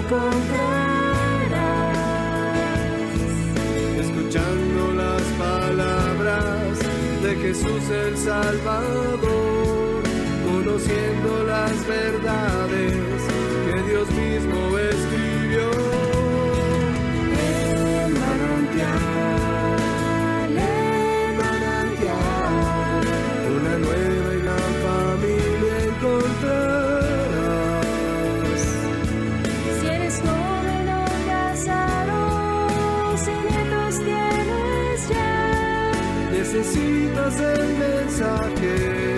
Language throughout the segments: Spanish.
encontrarás, escuchando las palabras de Jesús el Salvador, conociendo las verdades que Dios mismo escribió. El manantial, una nueva y gran familia encontrarás. Si eres joven o casado, si nietos tienes ya, necesitas el mensaje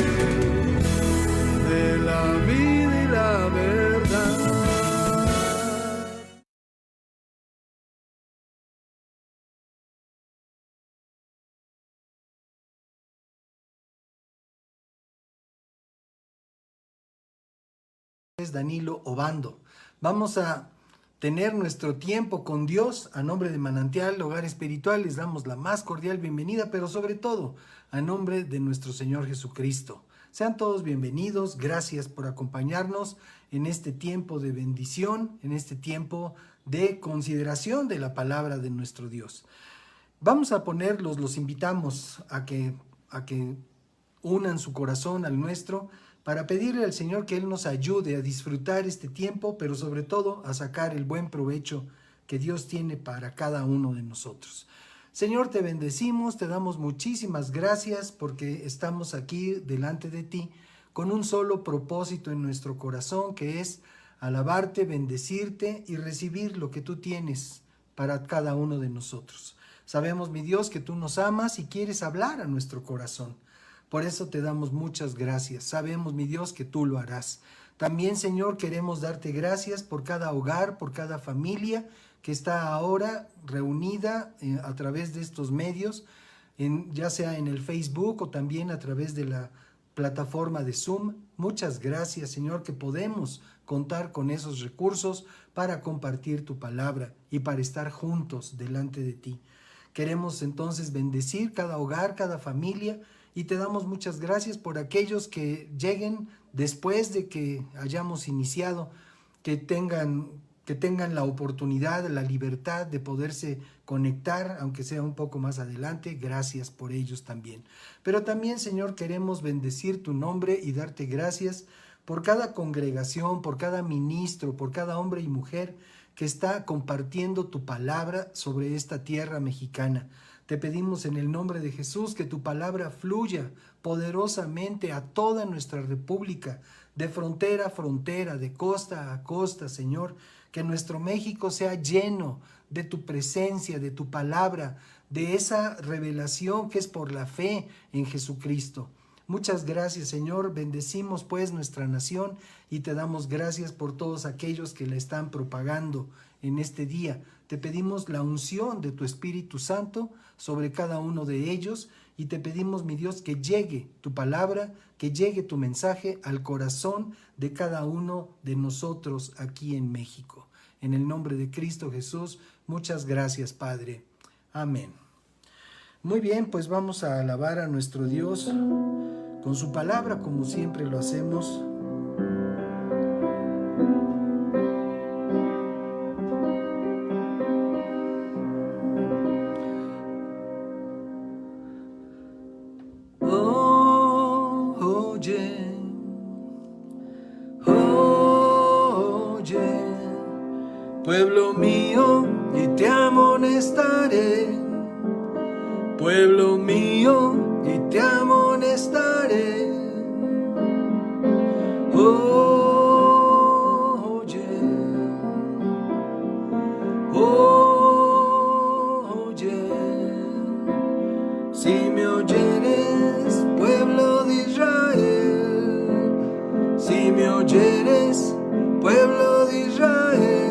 de la vida y la verdad. Es Danilo Obando. Vamos a tener nuestro tiempo con Dios. A nombre de Manantial Hogar Espiritual les damos la más cordial bienvenida, pero sobre todo a nombre de nuestro Señor Jesucristo. Sean todos bienvenidos, gracias por acompañarnos en este tiempo de bendición, en este tiempo de consideración de la palabra de nuestro Dios. Vamos a ponerlos, los invitamos a que unan su corazón al nuestro, para pedirle al Señor que Él nos ayude a disfrutar este tiempo, pero sobre todo a sacar el buen provecho que Dios tiene para cada uno de nosotros. Señor, te bendecimos, te damos muchísimas gracias porque estamos aquí delante de ti con un solo propósito en nuestro corazón, que es alabarte, bendecirte y recibir lo que tú tienes para cada uno de nosotros. Sabemos, mi Dios, que tú nos amas y quieres hablar a nuestro corazón. Por eso te damos muchas gracias. Sabemos, mi Dios, que tú lo harás. También, Señor, queremos darte gracias por cada hogar, por cada familia que está ahora reunida a través de estos medios, ya sea en el Facebook o también a través de la plataforma de Zoom. Muchas gracias, Señor, que podemos contar con esos recursos para compartir tu palabra y para estar juntos delante de ti. Queremos entonces bendecir cada hogar, cada familia, y te damos muchas gracias por aquellos que lleguen después de que hayamos iniciado, que tengan la oportunidad, la libertad de poderse conectar, aunque sea un poco más adelante. Gracias por ellos también. Pero también, Señor, queremos bendecir tu nombre y darte gracias por cada congregación, por cada ministro, por cada hombre y mujer que está compartiendo tu palabra sobre esta tierra mexicana. Te pedimos en el nombre de Jesús que tu palabra fluya poderosamente a toda nuestra república, de frontera a frontera, de costa a costa, Señor. Que nuestro México sea lleno de tu presencia, de tu palabra, de esa revelación que es por la fe en Jesucristo. Muchas gracias, Señor. Bendecimos pues nuestra nación y te damos gracias por todos aquellos que la están propagando en este día. Te pedimos la unción de tu Espíritu Santo sobre cada uno de ellos y te pedimos, mi Dios, que llegue tu palabra, que llegue tu mensaje al corazón de cada uno de nosotros aquí en México. En el nombre de Cristo Jesús, muchas gracias, Padre. Amén. Muy bien, pues vamos a alabar a nuestro Dios con su palabra, como siempre lo hacemos. Pueblo mío, y te amonestaré. Pueblo mío, y te amonestaré. Oye, oye, si me oyeres, pueblo de Israel, si me oyeres, pueblo de Israel.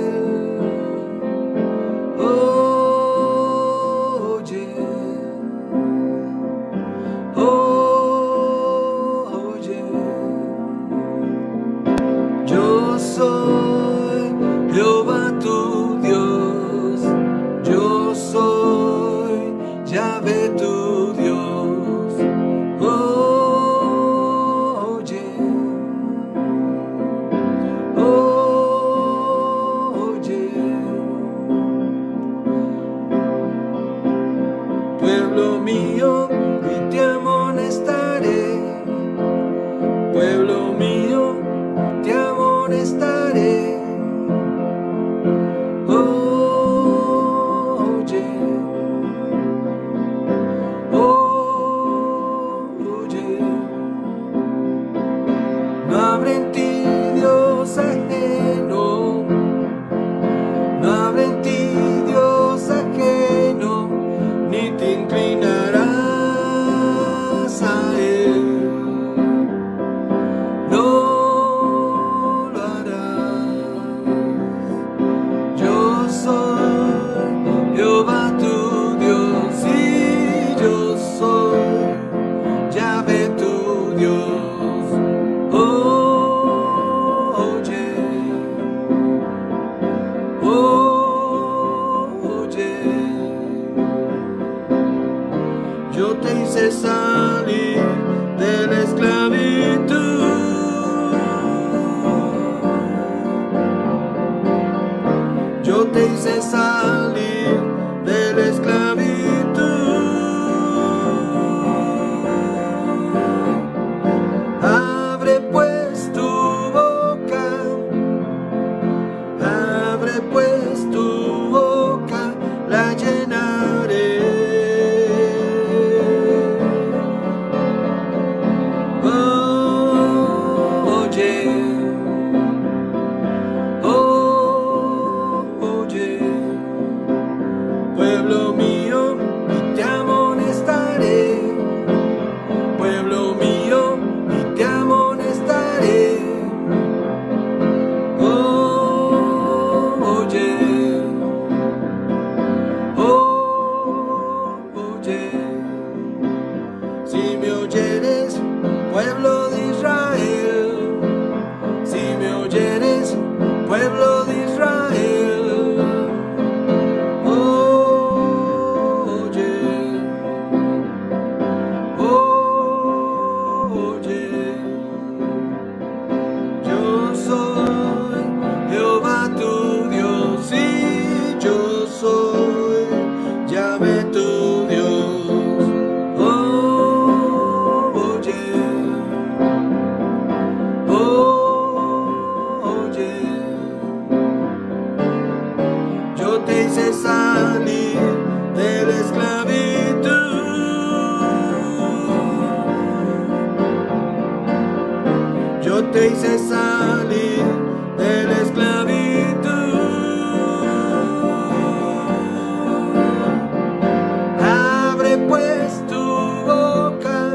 Soy Jehová tu Dios, yo soy Yahvé tu Dios. Oye, oye, amonestaré. Oye, oye, no habrá en ti Dios ajeno, no habrá en ti Dios ajeno, ni te inclinarás a Él. No lo harás. Yo soy Jehová tu Dios y yo soy Yahvé tu Dios. Oye, oye, yo te hice salir de la esclavitud. Yo te hice salir de la esclavitud. Abre pues tu boca, abre pues tu boca, la llenaré. Oye, pueblo mío, y te amonestaré. Pueblo mío, y te amonestaré. Oye, oye, si me oyeres, pueblo de Israel, si me oyeres, pueblo de Israel. Yo soy Jehová tu Dios y yo soy Yahvé tu Dios. Oye, yo te hice salir de la esclavitud. Yo te hice salir de la esclavitud. Abre pues tu boca,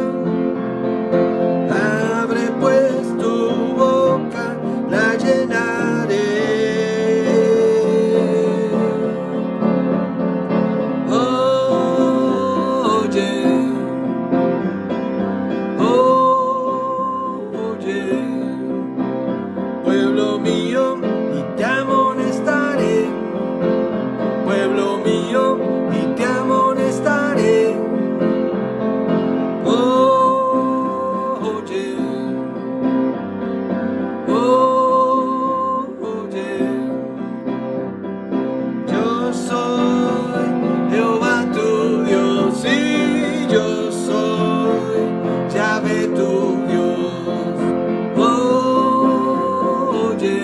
abre pues tu boca, la llenaré. Pueblo mío, y te amonestaré. Pueblo mío, y te amonestaré. Oye, yo soy Jehová tu Dios y yo soy Yahvé tu Dios. Oye,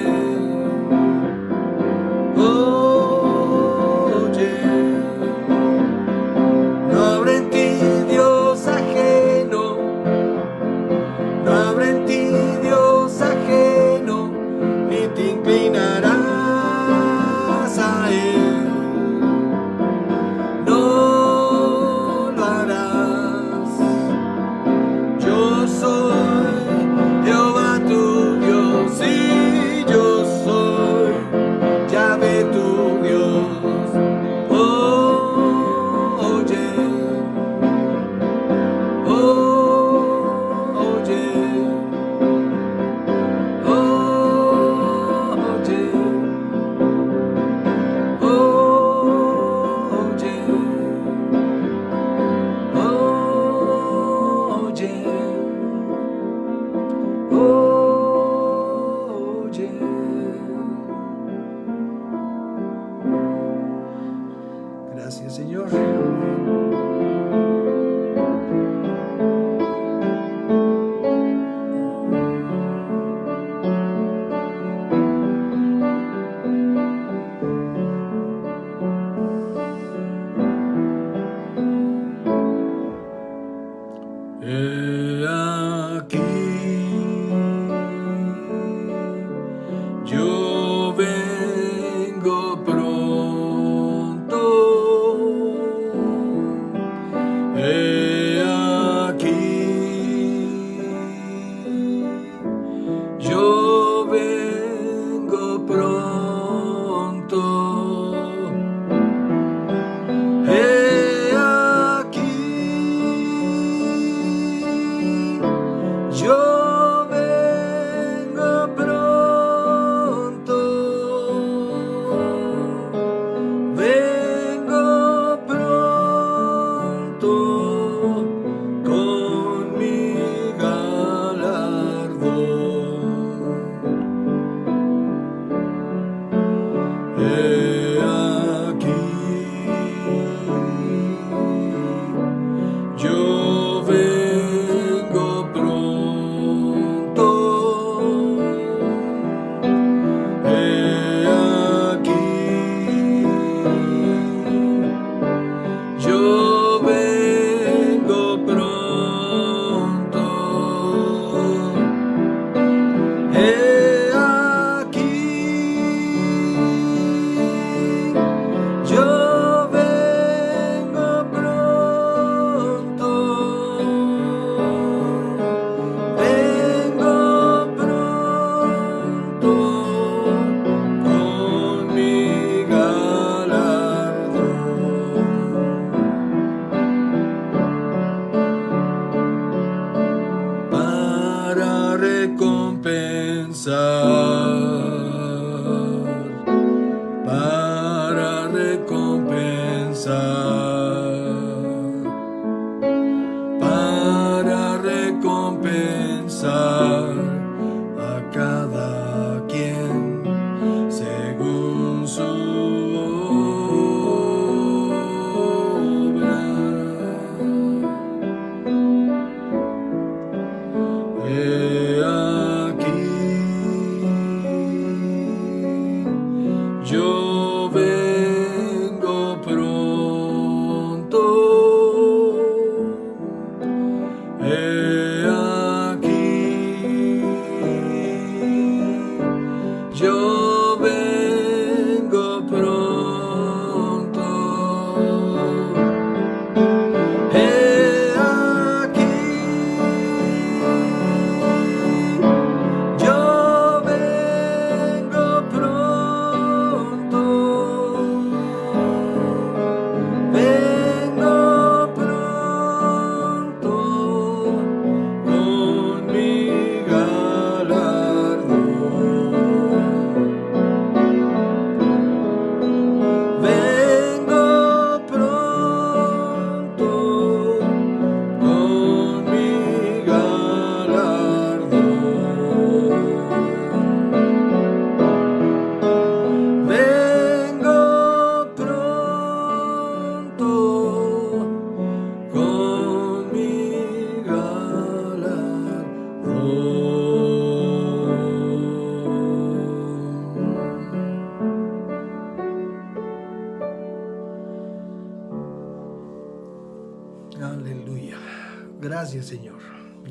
Gracias, Señor.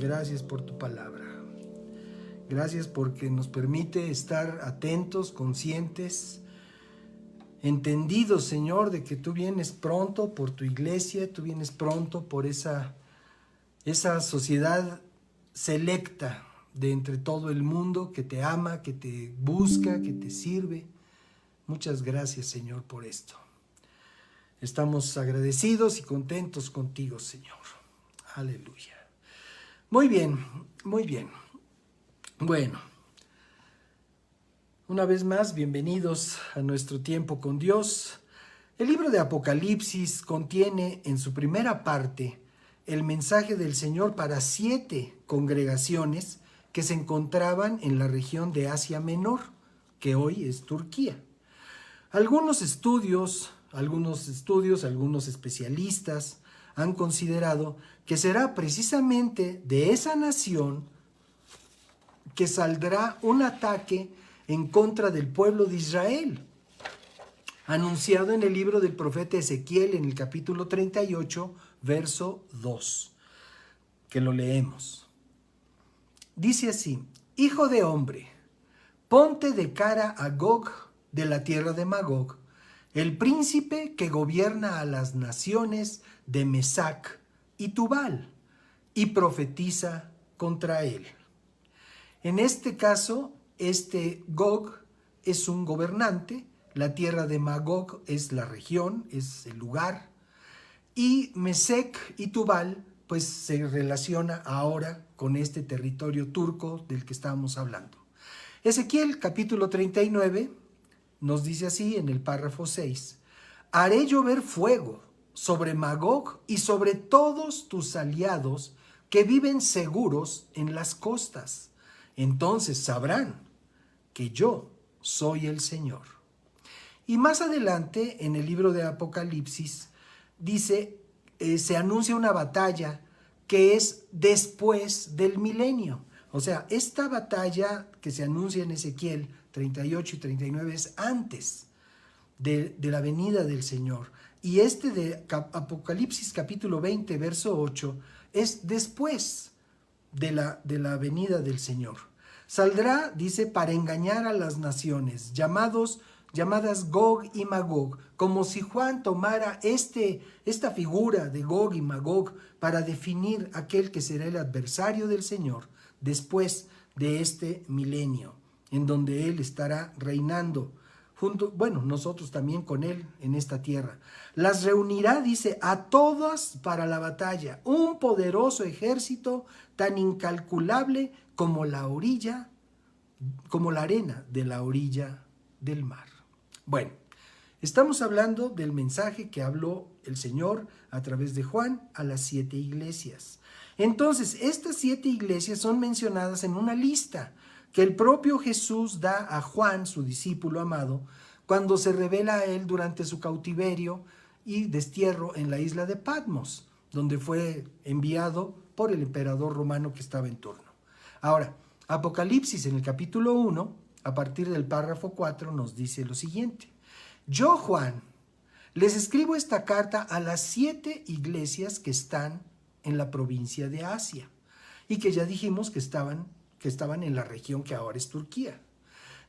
Gracias por tu palabra. Gracias porque nos permite estar atentos, conscientes, entendidos, Señor, de que tú vienes pronto por tu iglesia, tú vienes pronto por esa sociedad selecta de entre todo el mundo que te ama, que te busca, que te sirve. Muchas gracias, Señor, por esto. Estamos agradecidos y contentos contigo, Señor. Aleluya. Muy bien, muy bien. Bueno, una vez más, bienvenidos a nuestro tiempo con Dios. El libro de Apocalipsis contiene en su primera parte el mensaje del Señor para 7 congregaciones que se encontraban en la región de Asia Menor, que hoy es Turquía. Algunos especialistas han considerado que será precisamente de esa nación que saldrá un ataque en contra del pueblo de Israel, anunciado en el libro del profeta Ezequiel en el capítulo 38, verso 2, que lo leemos. Dice así: Hijo de hombre, ponte de cara a Gog de la tierra de Magog, el príncipe que gobierna a las naciones de Mesac y Tubal, y profetiza contra él. En este caso, este Gog es un gobernante, la tierra de Magog es la región, es el lugar, y Mesec y Tubal pues se relaciona ahora con este territorio turco del que estábamos hablando. Ezequiel capítulo 39 nos dice así en el párrafo 6: haré llover fuego sobre Magog y sobre todos tus aliados que viven seguros en las costas. Entonces sabrán que yo soy el Señor. Y más adelante, en el libro de Apocalipsis, dice, se anuncia una batalla que es después del milenio. O sea, esta batalla que se anuncia en Ezequiel 38 y 39 es antes de la venida del Señor. Y de Apocalipsis capítulo 20, verso 8, es después de la venida del Señor. Saldrá, dice, para engañar a las naciones, llamadas Gog y Magog, como si Juan tomara esta figura de Gog y Magog para definir aquel que será el adversario del Señor después de este milenio, en donde Él estará reinando nosotros también con Él en esta tierra. Las reunirá, dice, a todas para la batalla, un poderoso ejército tan incalculable como la arena de la orilla del mar. Bueno, estamos hablando del mensaje que habló el Señor a través de Juan a las 7 iglesias. Entonces, estas 7 iglesias son mencionadas en una lista que el propio Jesús da a Juan, su discípulo amado, cuando se revela a él durante su cautiverio y destierro en la isla de Patmos, donde fue enviado por el emperador romano que estaba en turno. Ahora, Apocalipsis en el capítulo 1, a partir del párrafo 4, nos dice lo siguiente: yo, Juan, les escribo esta carta a las 7 iglesias que están en la provincia de Asia y que ya dijimos que estaban en la región que ahora es Turquía.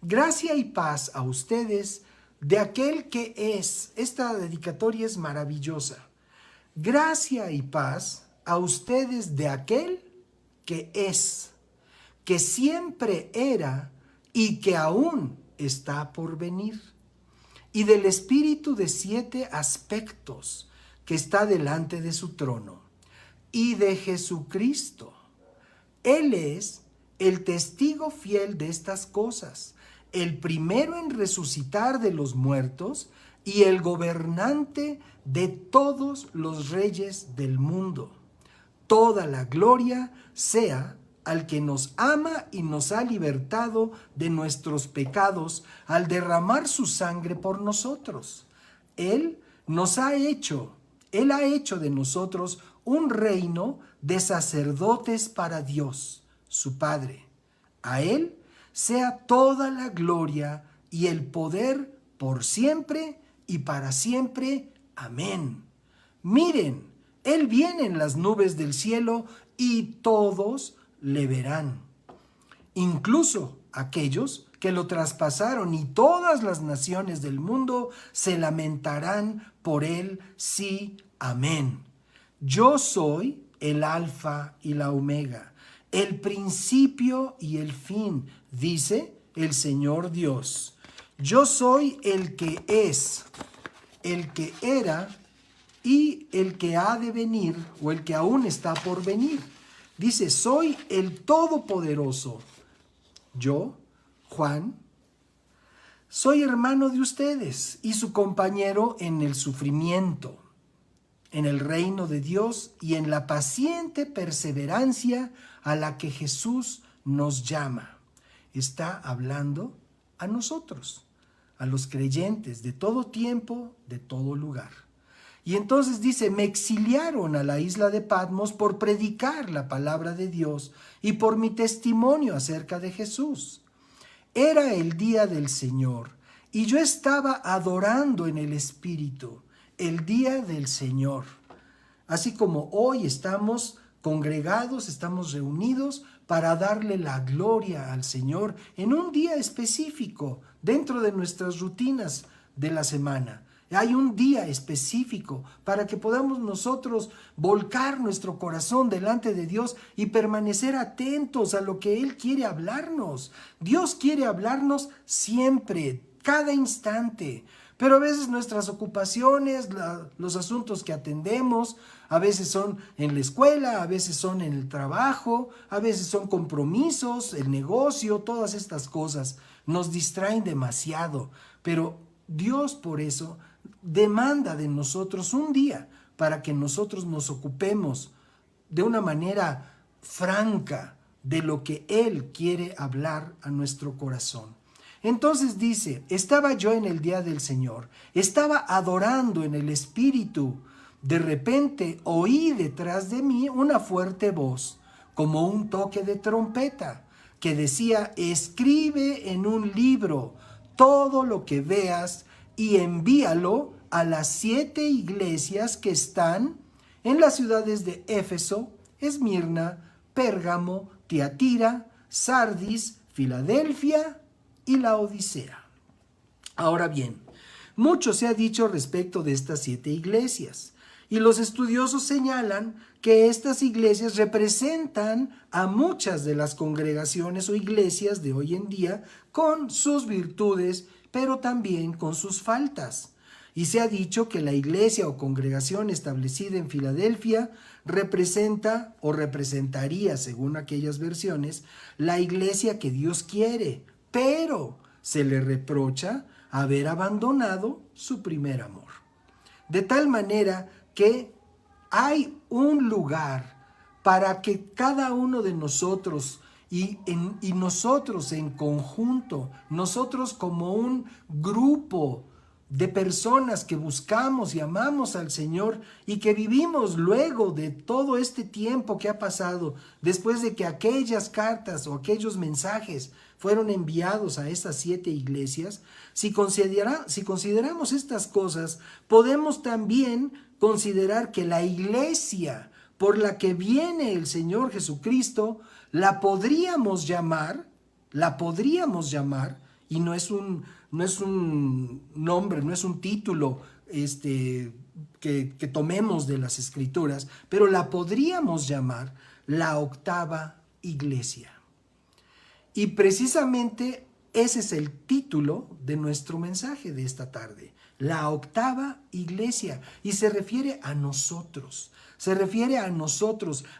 Gracia y paz a ustedes de aquel que es. Esta dedicatoria es maravillosa. Gracia y paz a ustedes de aquel que es, que siempre era y que aún está por venir, y del Espíritu de 7 aspectos que está delante de su trono, y de Jesucristo. Él es el testigo fiel de estas cosas, el primero en resucitar de los muertos y el gobernante de todos los reyes del mundo. Toda la gloria sea al que nos ama y nos ha libertado de nuestros pecados al derramar su sangre por nosotros. Él ha hecho de nosotros un reino de sacerdotes para Dios, su Padre. A Él sea toda la gloria y el poder por siempre y para siempre. Amén. Miren, Él viene en las nubes del cielo y todos le verán, incluso aquellos que lo traspasaron, y todas las naciones del mundo se lamentarán por él. Sí, amén. Yo soy el Alfa y la Omega, el principio y el fin, dice el Señor Dios. Yo soy el que es, el que era y el que ha de venir, o el que aún está por venir. Dice, soy el Todopoderoso. Yo, Juan, soy hermano de ustedes y su compañero en el sufrimiento, en el reino de Dios y en la paciente perseverancia a la que Jesús nos llama. Está hablando a nosotros, a los creyentes de todo tiempo, de todo lugar. Y entonces dice, me exiliaron a la isla de Patmos por predicar la palabra de Dios y por mi testimonio acerca de Jesús. Era el día del Señor y yo estaba adorando en el Espíritu, el día del Señor. Así como hoy estamos congregados, estamos reunidos para darle la gloria al Señor en un día específico dentro de nuestras rutinas de la semana. Hay un día específico para que podamos nosotros volcar nuestro corazón delante de Dios y permanecer atentos a lo que Él quiere hablarnos. Dios quiere hablarnos siempre, cada instante. Pero a veces nuestras ocupaciones, los asuntos que atendemos, a veces son en la escuela, a veces son en el trabajo, a veces son compromisos, el negocio, todas estas cosas nos distraen demasiado. Pero Dios por eso demanda de nosotros un día para que nosotros nos ocupemos de una manera franca de lo que Él quiere hablar a nuestro corazón. Entonces dice, estaba yo en el día del Señor, estaba adorando en el Espíritu. De repente oí detrás de mí una fuerte voz, como un toque de trompeta, que decía, escribe en un libro todo lo que veas y envíalo a las 7 iglesias que están en las ciudades de Éfeso, Esmirna, Pérgamo, Tiatira, Sardis, Filadelfia y la Odisea. Ahora bien, mucho se ha dicho respecto de estas 7 iglesias, y los estudiosos señalan que estas iglesias representan a muchas de las congregaciones o iglesias de hoy en día con sus virtudes, pero también con sus faltas. Y se ha dicho que la iglesia o congregación establecida en Filadelfia representa o representaría, según aquellas versiones, la iglesia que Dios quiere, pero se le reprocha haber abandonado su primer amor. De tal manera que hay un lugar para que cada uno de nosotros y nosotros en conjunto, nosotros como un grupo de personas que buscamos y amamos al Señor y que vivimos luego de todo este tiempo que ha pasado, después de que aquellas cartas o aquellos mensajes fueron enviados a estas 7 iglesias, si consideramos estas cosas, podemos también considerar que la iglesia por la que viene el Señor Jesucristo, la podríamos llamar, y no es un nombre, no es un título que tomemos de las Escrituras, pero la podríamos llamar la octava iglesia. Y precisamente ese es el título de nuestro mensaje de esta tarde, la octava iglesia, y se refiere a nosotros,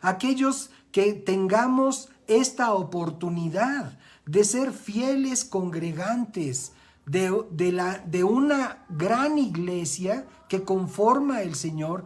aquellos que tengamos esta oportunidad de ser fieles congregantes de una gran iglesia que conforma el Señor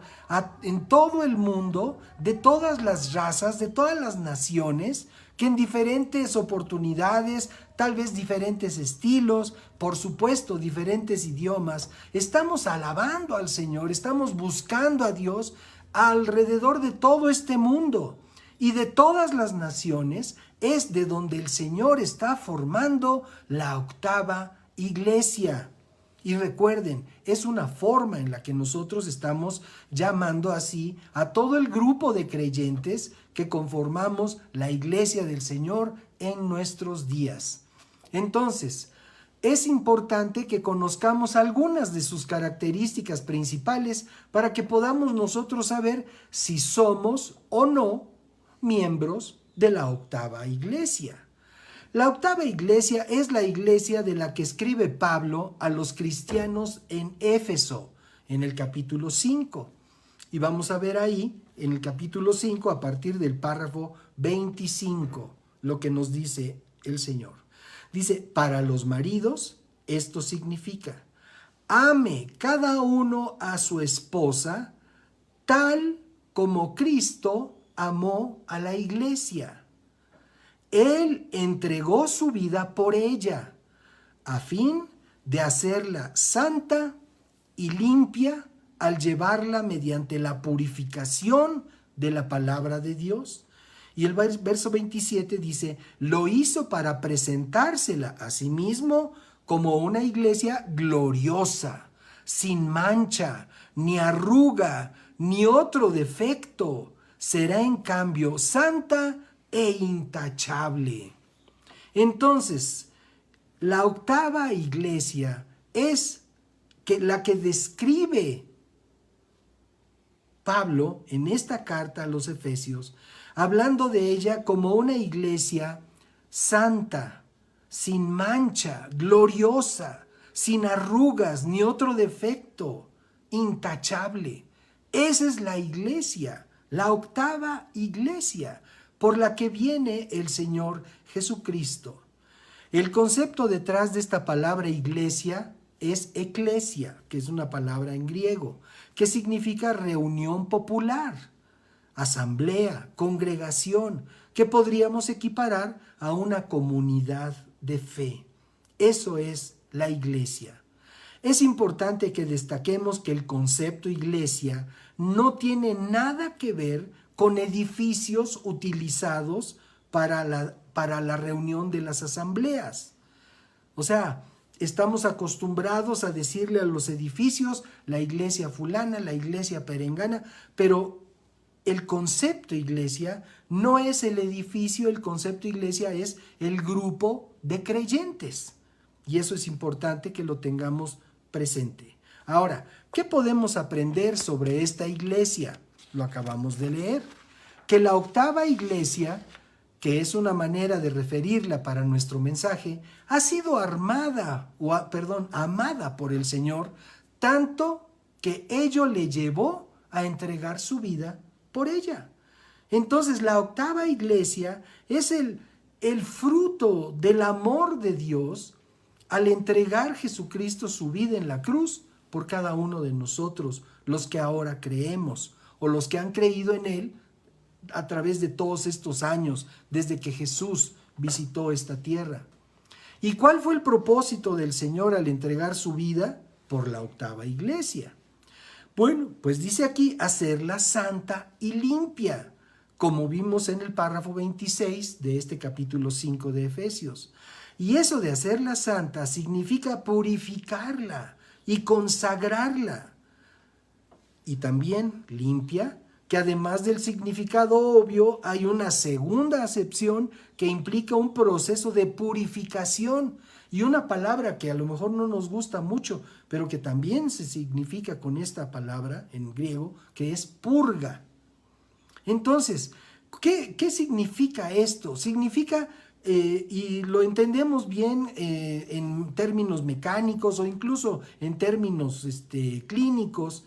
en todo el mundo, de todas las razas, de todas las naciones, que en diferentes oportunidades, tal vez diferentes estilos, por supuesto diferentes idiomas, estamos alabando al Señor, estamos buscando a Dios alrededor de todo este mundo y de todas las naciones. Es de donde el Señor está formando la octava iglesia. Y recuerden, es una forma en la que nosotros estamos llamando así a todo el grupo de creyentes que conformamos la iglesia del Señor en nuestros días. Entonces, es importante que conozcamos algunas de sus características principales para que podamos nosotros saber si somos o no miembros de la octava iglesia. La octava iglesia es la iglesia de la que escribe Pablo a los cristianos en Éfeso, en el capítulo 5. Y vamos a ver ahí, en el capítulo 5, a partir del párrafo 25, lo que nos dice el Señor. Dice, para los maridos, esto significa, ame cada uno a su esposa, tal como Cristo amó a la iglesia. Él entregó su vida por ella, a fin de hacerla santa y limpia al llevarla mediante la purificación de la palabra de Dios. Y el verso 27 dice, lo hizo para presentársela a sí mismo como una iglesia gloriosa, sin mancha, ni arruga, ni otro defecto. Será en cambio santa e intachable. Entonces, la octava iglesia es la que describe Pablo en esta carta a los Efesios, hablando de ella como una iglesia santa, sin mancha, gloriosa, sin arrugas ni otro defecto, intachable. Esa es la iglesia, la octava iglesia por la que viene el Señor Jesucristo. El concepto detrás de esta palabra iglesia es eclesia, que es una palabra en griego, que significa reunión popular, asamblea, congregación, que podríamos equiparar a una comunidad de fe. Eso es la iglesia. Es importante que destaquemos que el concepto iglesia no tiene nada que ver con edificios utilizados para la reunión de las asambleas. O sea, estamos acostumbrados a decirle a los edificios la iglesia fulana, la iglesia perengana, pero el concepto iglesia no es el edificio, el concepto iglesia es el grupo de creyentes. Y eso es importante que lo tengamos presente. Ahora, ¿qué podemos aprender sobre esta iglesia? Lo acabamos de leer. Que la octava iglesia, que es una manera de referirla para nuestro mensaje, ha sido amada por el Señor, tanto que ello le llevó a entregar su vida por ella. Entonces, la octava iglesia es el fruto del amor de Dios al entregar Jesucristo su vida en la cruz por cada uno de nosotros, los que ahora creemos o los que han creído en Él a través de todos estos años, desde que Jesús visitó esta tierra. ¿Y cuál fue el propósito del Señor al entregar su vida por la octava iglesia? Bueno, pues dice aquí, hacerla santa y limpia, como vimos en el párrafo 26 de este capítulo 5 de Efesios. Y eso de hacerla santa significa purificarla y consagrarla. Y también limpia, que además del significado obvio, hay una segunda acepción que implica un proceso de purificación y una palabra que a lo mejor no nos gusta mucho, pero que también se significa con esta palabra en griego, que es purga. Entonces, ¿qué significa esto? Significa, y lo entendemos bien en términos mecánicos o incluso en términos clínicos,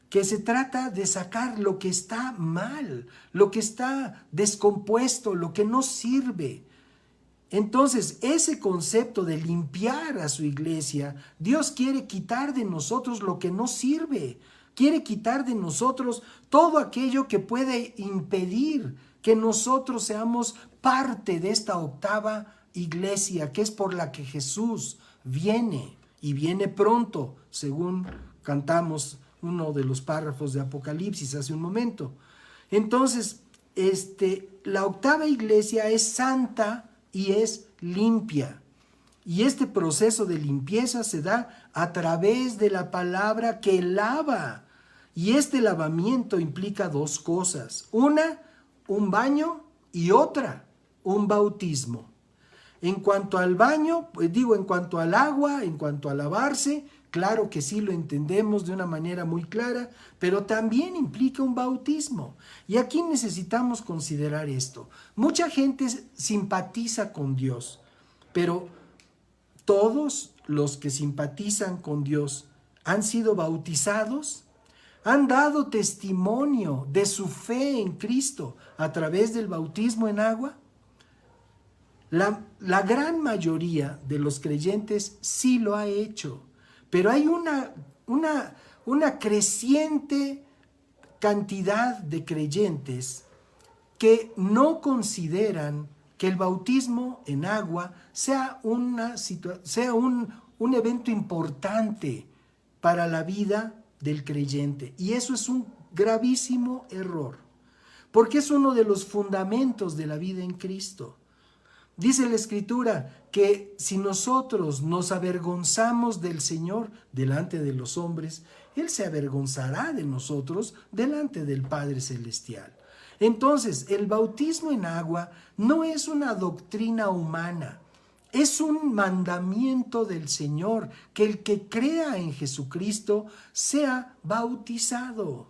que se trata de sacar lo que está mal, lo que está descompuesto, lo que no sirve. Entonces, ese concepto de limpiar a su iglesia, Dios quiere quitar de nosotros lo que no sirve, quiere quitar de nosotros todo aquello que puede impedir que nosotros seamos parte de esta octava iglesia, que es por la que Jesús viene y viene pronto, según cantamos uno de los párrafos de Apocalipsis hace un momento. Entonces, la octava iglesia es santa y es limpia. Y este proceso de limpieza se da a través de la palabra que lava. Y este lavamiento implica dos cosas. Una, un baño, y otra, un bautismo. En cuanto al baño, en cuanto al agua, en cuanto a lavarse, claro que sí lo entendemos de una manera muy clara, pero también implica un bautismo. Y aquí necesitamos considerar esto. Mucha gente simpatiza con Dios, pero todos los que simpatizan con Dios han sido bautizados, han dado testimonio de su fe en Cristo a través del bautismo en agua. La gran mayoría de los creyentes sí lo ha hecho, pero hay una creciente cantidad de creyentes que no consideran que el bautismo en agua sea un evento importante para la vida del creyente. Y eso es un gravísimo error, porque es uno de los fundamentos de la vida en Cristo. Dice la Escritura que si nosotros nos avergonzamos del Señor delante de los hombres, Él se avergonzará de nosotros delante del Padre Celestial. Entonces, el bautismo en agua no es una doctrina humana, es un mandamiento del Señor, que el que crea en Jesucristo sea bautizado.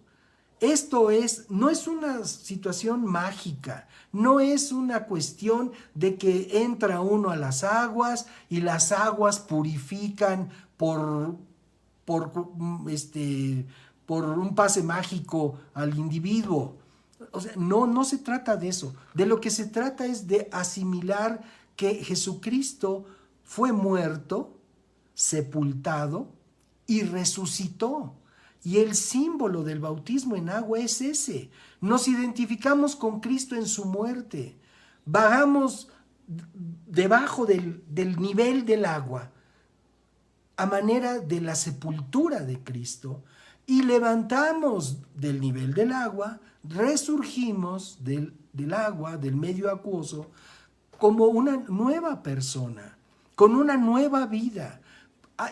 Esto no es una situación mágica, no es una cuestión de que entra uno a las aguas y las aguas purifican por un pase mágico al individuo. O sea, no se trata de eso. De lo que se trata es de asimilar que Jesucristo fue muerto, sepultado y resucitó. Y el símbolo del bautismo en agua es ese. Nos identificamos con Cristo en su muerte. Bajamos debajo del nivel del agua, a manera de la sepultura de Cristo, y levantamos del nivel del agua, resurgimos del agua, del medio acuoso, como una nueva persona, con una nueva vida.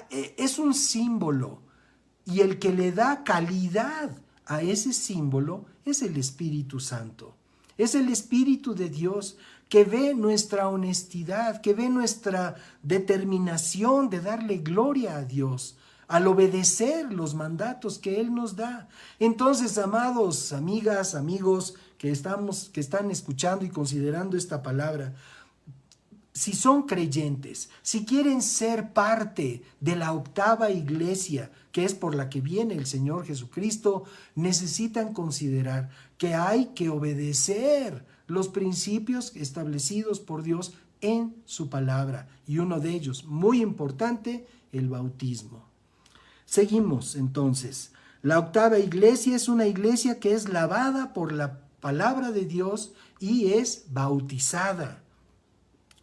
Es un símbolo. Y el que le da calidad a ese símbolo es el Espíritu Santo. Es el Espíritu de Dios que ve nuestra honestidad, que ve nuestra determinación de darle gloria a Dios al obedecer los mandatos que Él nos da. Entonces, amados, amigas, amigos que están escuchando y considerando esta palabra, si son creyentes, si quieren ser parte de la octava iglesia, que es por la que viene el Señor Jesucristo, necesitan considerar que hay que obedecer los principios establecidos por Dios en su palabra. Y uno de ellos, muy importante, el bautismo. Seguimos entonces. La octava iglesia es una iglesia que es lavada por la palabra de Dios y es bautizada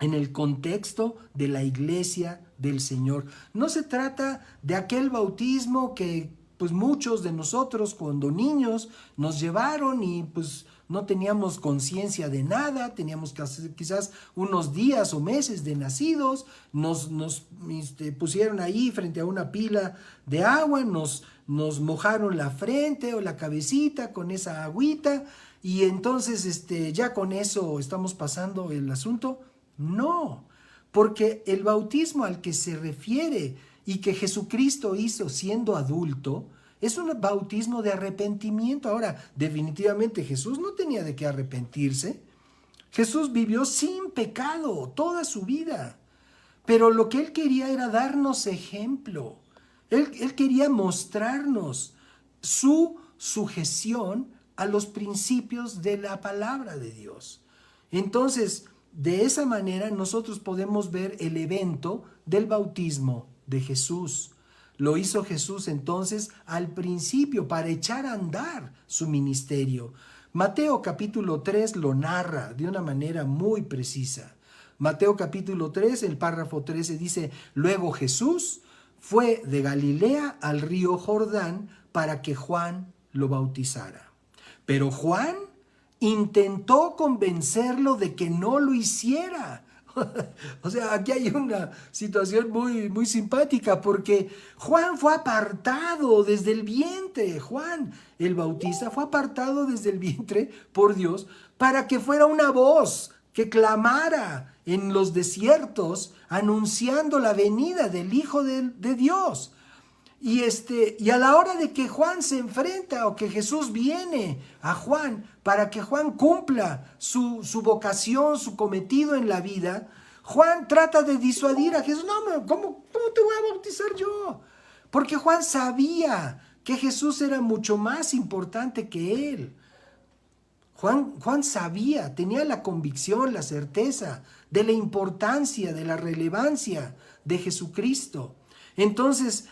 en el contexto de la iglesia del Señor. No se trata de aquel bautismo que pues muchos de nosotros cuando niños nos llevaron y pues no teníamos conciencia de nada, teníamos quizás unos días o meses de nacidos, nos pusieron ahí frente a una pila de agua, nos mojaron la frente o la cabecita con esa agüita y entonces ya con eso estamos pasando el asunto. No, porque el bautismo al que se refiere y que Jesucristo hizo siendo adulto es un bautismo de arrepentimiento. Ahora, definitivamente Jesús no tenía de qué arrepentirse. Jesús vivió sin pecado toda su vida, pero lo que Él quería era darnos ejemplo. Él quería mostrarnos su sujeción a los principios de la palabra de Dios. Entonces, de esa manera nosotros podemos ver el evento del bautismo de Jesús. Lo hizo Jesús entonces al principio para echar a andar su ministerio. Mateo capítulo 3 lo narra de una manera muy precisa. Mateo capítulo 3, el párrafo 13 dice: luego Jesús fue de Galilea al río Jordán para que Juan lo bautizara. Pero Juan intentó convencerlo de que no lo hiciera. O sea, aquí hay una situación muy, muy simpática porque Juan fue apartado desde el vientre. Juan el Bautista fue apartado desde el vientre por Dios para que fuera una voz que clamara en los desiertos anunciando la venida del Hijo de Dios. Y a la hora de que Juan se enfrenta o que Jesús viene a Juan para que Juan cumpla su vocación, su cometido en la vida, Juan trata de disuadir a Jesús. No, ¿cómo te voy a bautizar yo? Porque Juan sabía que Jesús era mucho más importante que él. Juan sabía, tenía la convicción, la certeza de la importancia, de la relevancia de Jesucristo. Entonces,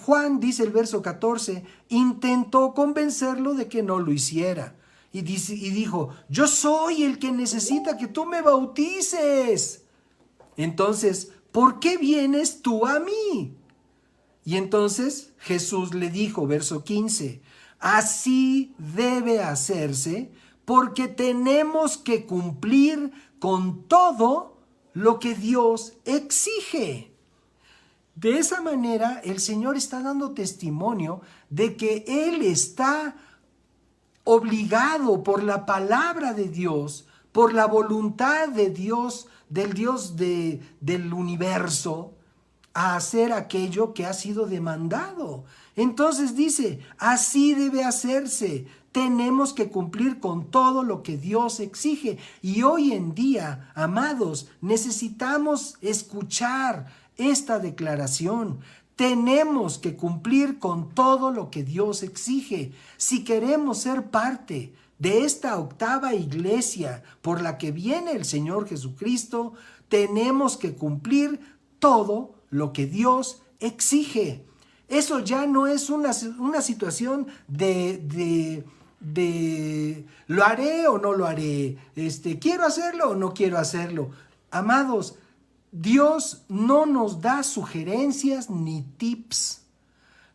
Juan, dice el verso 14, intentó convencerlo de que no lo hiciera. Y dijo, yo soy el que necesita que tú me bautices. Entonces, ¿por qué vienes tú a mí? Y entonces Jesús le dijo, verso 15, así debe hacerse porque tenemos que cumplir con todo lo que Dios exige. De esa manera, el Señor está dando testimonio de que Él está obligado por la palabra de Dios, por la voluntad de Dios, del Dios del universo, a hacer aquello que ha sido demandado. Entonces dice, así debe hacerse. Tenemos que cumplir con todo lo que Dios exige. Y hoy en día, amados, necesitamos escuchar esta declaración. Tenemos que cumplir con todo lo que Dios exige. Si queremos ser parte de esta octava iglesia por la que viene el Señor Jesucristo, tenemos que cumplir todo lo que Dios exige. Eso ya no es una situación de lo haré o no lo haré, quiero hacerlo o no quiero hacerlo. Amados, Dios no nos da sugerencias ni tips.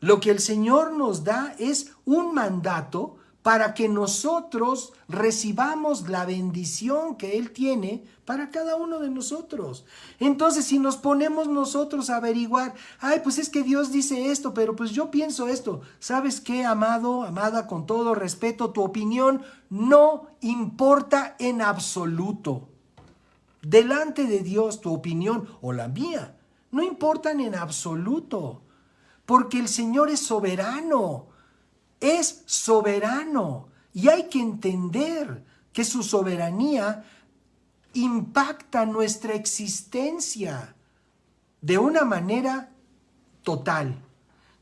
Lo que el Señor nos da es un mandato para que nosotros recibamos la bendición que Él tiene para cada uno de nosotros. Entonces, si nos ponemos nosotros a averiguar, pues es que Dios dice esto, pero pues yo pienso esto. ¿Sabes qué, amado, amada, con todo respeto, tu opinión no importa en absoluto? Delante de Dios, tu opinión o la mía no importan en absoluto, porque el Señor es soberano. Es soberano y hay que entender que su soberanía impacta nuestra existencia de una manera total.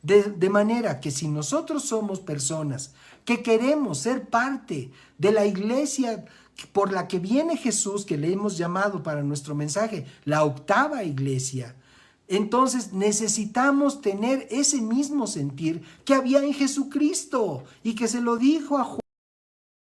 De manera que si nosotros somos personas que queremos ser parte de la iglesia por la que viene Jesús, que le hemos llamado para nuestro mensaje la octava iglesia, entonces necesitamos tener ese mismo sentir que había en Jesucristo y que se lo dijo a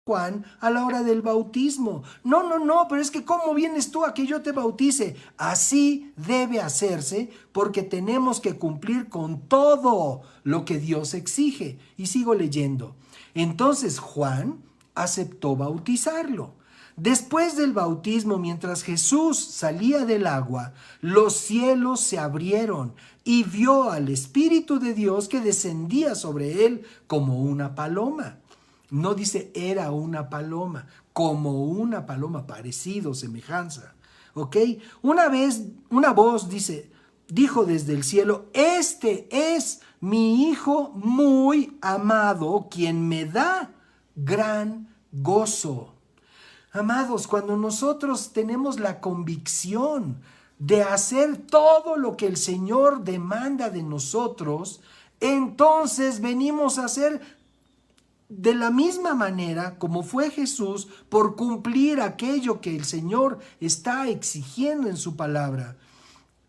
Juan a la hora del bautismo. No, pero es que ¿cómo vienes tú a que yo te bautice? Así debe hacerse porque tenemos que cumplir con todo lo que Dios exige. Y sigo leyendo. Entonces Juan aceptó bautizarlo. Después del bautismo, mientras Jesús salía del agua, los cielos se abrieron y vio al Espíritu de Dios que descendía sobre él como una paloma. No dice era una paloma, como una paloma, parecido, semejanza. ¿Ok? Una voz dijo desde el cielo, este es mi Hijo muy amado, quien me da gran gozo. Amados, cuando nosotros tenemos la convicción de hacer todo lo que el Señor demanda de nosotros, entonces venimos a hacer de la misma manera como fue Jesús por cumplir aquello que el Señor está exigiendo en su palabra.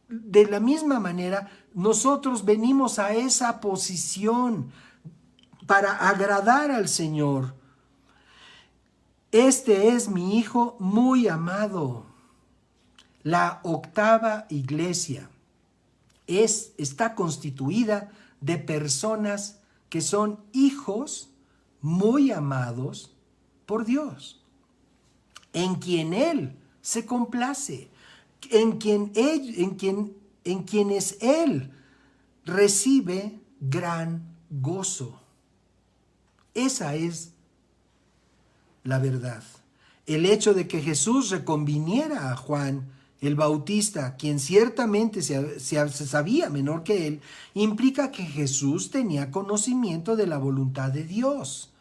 De la misma manera, nosotros venimos a esa posición para agradar al Señor. Este es mi Hijo muy amado. La octava iglesia está constituida de personas que son hijos muy amados por Dios, en quien Él se complace. en quienes Él recibe gran gozo. Esa es la verdad. El hecho de que Jesús reconviniera a Juan el Bautista, quien ciertamente se sabía menor que él, implica que Jesús tenía conocimiento de la voluntad de Dios.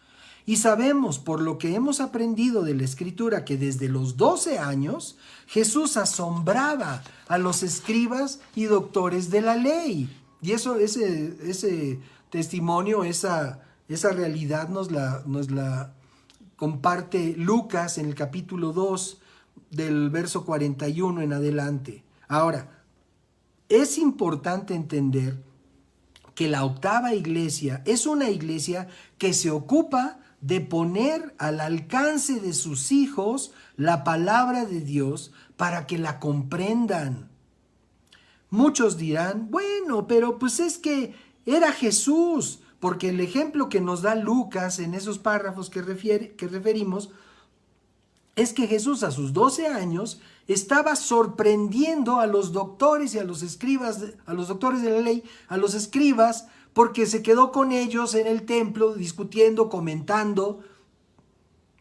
Y sabemos por lo que hemos aprendido de la Escritura que desde los 12 años Jesús asombraba a los escribas y doctores de la ley. Y eso, ese testimonio, esa realidad nos la comparte Lucas en el capítulo 2 del verso 41 en adelante. Ahora, es importante entender que la octava iglesia es una iglesia que se ocupa de poner al alcance de sus hijos la palabra de Dios para que la comprendan. Muchos dirán, bueno, pero pues es que era Jesús, porque el ejemplo que nos da Lucas en esos párrafos que referimos es que Jesús a sus 12 años estaba sorprendiendo a los doctores y a los escribas, a los doctores de la ley, a los escribas, porque se quedó con ellos en el templo discutiendo, comentando,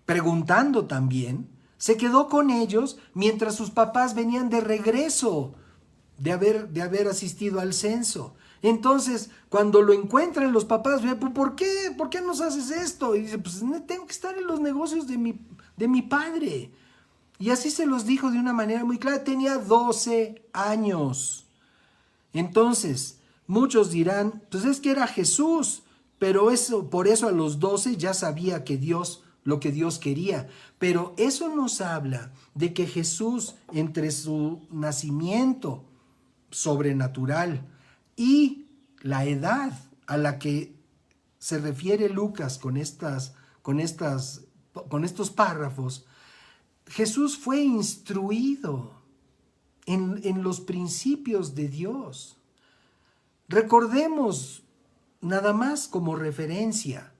preguntando también. Se quedó con ellos mientras sus papás venían de regreso de haber asistido al censo. Entonces, cuando lo encuentran los papás, ¿por qué? ¿Por qué nos haces esto? Y dice, pues tengo que estar en los negocios de mi padre. Y así se los dijo de una manera muy clara. Tenía 12 años. Entonces, muchos dirán, pues es que era Jesús, pero por eso a los 12 ya sabía que lo que Dios quería. Pero eso nos habla de que Jesús, entre su nacimiento sobrenatural y la edad a la que se refiere Lucas con estos párrafos, Jesús fue instruido en los principios de Dios. Recordemos, nada más como referencia,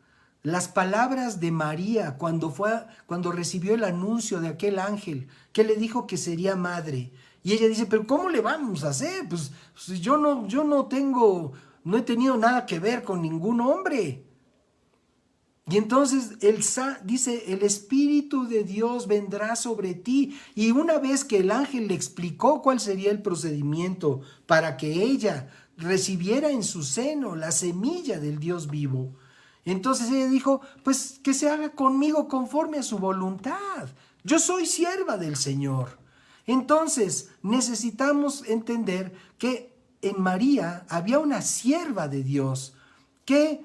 las palabras de María cuando recibió el anuncio de aquel ángel que le dijo que sería madre. Y ella dice, pero ¿cómo le vamos a hacer? Pues yo no he tenido nada que ver con ningún hombre. Y entonces dice, el Espíritu de Dios vendrá sobre ti. Y una vez que el ángel le explicó cuál sería el procedimiento para que ella recibiera en su seno la semilla del Dios vivo, entonces ella dijo, pues que se haga conmigo conforme a su voluntad. Yo soy sierva del Señor. Entonces necesitamos entender que en María había una sierva de Dios que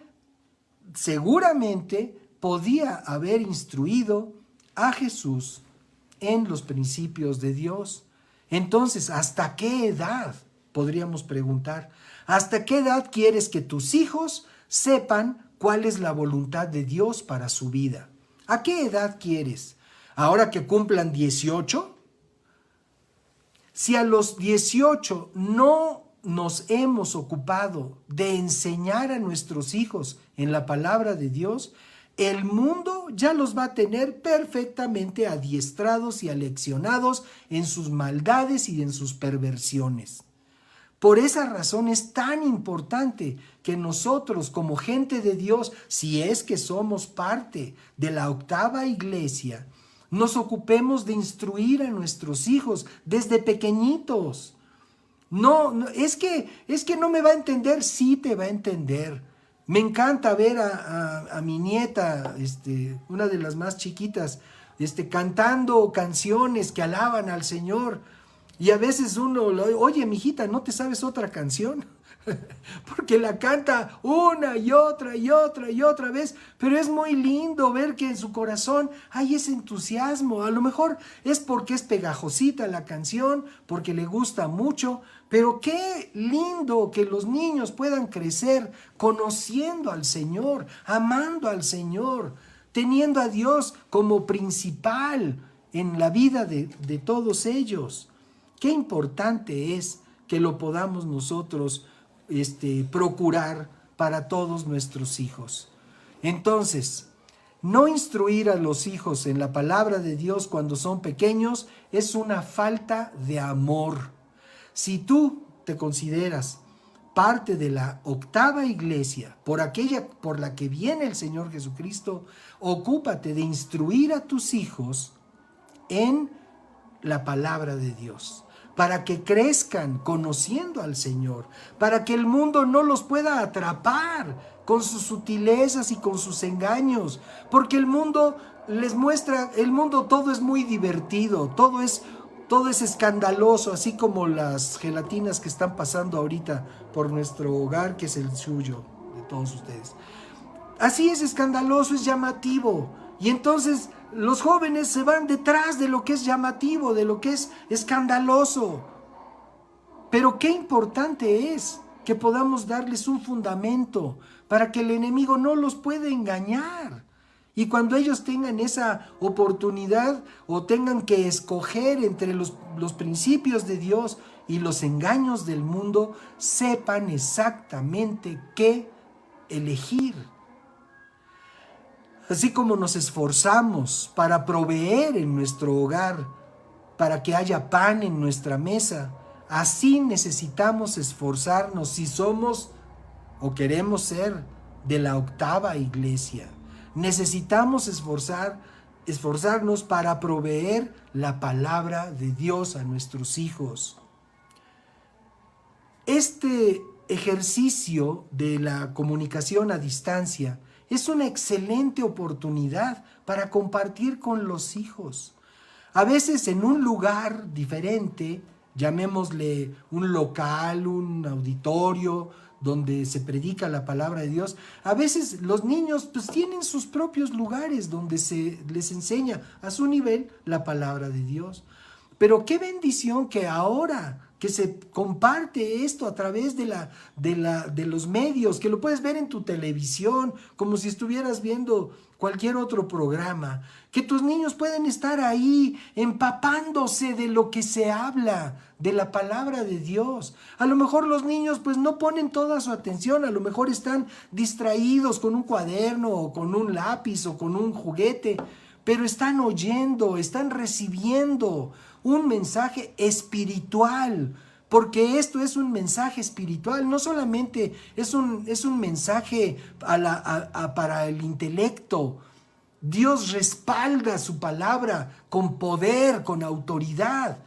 seguramente podía haber instruido a Jesús en los principios de Dios. Entonces, ¿hasta qué edad? Podríamos preguntar, ¿hasta qué edad quieres que tus hijos sepan cuál es la voluntad de Dios para su vida? ¿A qué edad quieres? ¿Ahora que cumplan 18? Si a los 18 no nos hemos ocupado de enseñar a nuestros hijos en la palabra de Dios, el mundo ya los va a tener perfectamente adiestrados y aleccionados en sus maldades y en sus perversiones. Por esa razón es tan importante que nosotros como gente de Dios, si es que somos parte de la octava iglesia, nos ocupemos de instruir a nuestros hijos desde pequeñitos. No, es que no me va a entender. Sí te va a entender. Me encanta ver a mi nieta, una de las más chiquitas, cantando canciones que alaban al Señor. Y a veces oye, mijita, ¿no te sabes otra canción? Porque la canta una y otra y otra y otra vez, pero es muy lindo ver que en su corazón hay ese entusiasmo. A lo mejor es porque es pegajosita la canción, porque le gusta mucho, pero qué lindo que los niños puedan crecer conociendo al Señor, amando al Señor, teniendo a Dios como principal en la vida de todos ellos. Qué importante es que lo podamos nosotros procurar para todos nuestros hijos. Entonces, No instruir a los hijos en la palabra de Dios cuando son pequeños es una falta de amor. Si tú te consideras parte de la octava iglesia, por aquella por la que viene el Señor Jesucristo, ocúpate de instruir a tus hijos en la palabra de Dios, para que crezcan conociendo al Señor, para que el mundo no los pueda atrapar con sus sutilezas y con sus engaños, porque el mundo les muestra, el mundo todo es muy divertido, todo es escandaloso, así como las gelatinas que están pasando ahorita por nuestro hogar, que es el suyo, de todos ustedes. Así es escandaloso, es llamativo. Y entonces los jóvenes se van detrás de lo que es llamativo, de lo que es escandaloso. Pero qué importante es que podamos darles un fundamento para que el enemigo no los pueda engañar. Y cuando ellos tengan esa oportunidad o tengan que escoger entre los principios de Dios y los engaños del mundo, sepan exactamente qué elegir. Así como nos esforzamos para proveer en nuestro hogar, para que haya pan en nuestra mesa, así necesitamos esforzarnos si somos o queremos ser de la octava iglesia. Necesitamos esforzarnos para proveer la palabra de Dios a nuestros hijos. Este ejercicio de la comunicación a distancia es una excelente oportunidad para compartir con los hijos. A veces en un lugar diferente, llamémosle un local, un auditorio, donde se predica la palabra de Dios, a veces los niños pues tienen sus propios lugares donde se les enseña a su nivel la palabra de Dios. Pero qué bendición que ahora que se comparte esto a través de los medios, que lo puedes ver en tu televisión, como si estuvieras viendo cualquier otro programa, que tus niños pueden estar ahí empapándose de lo que se habla, de la palabra de Dios. A lo mejor los niños pues no ponen toda su atención, a lo mejor están distraídos con un cuaderno o con un lápiz o con un juguete, pero están oyendo, están recibiendo un mensaje espiritual, porque esto es un mensaje espiritual, no solamente es un mensaje para el intelecto. Dios respalda su palabra con poder, con autoridad.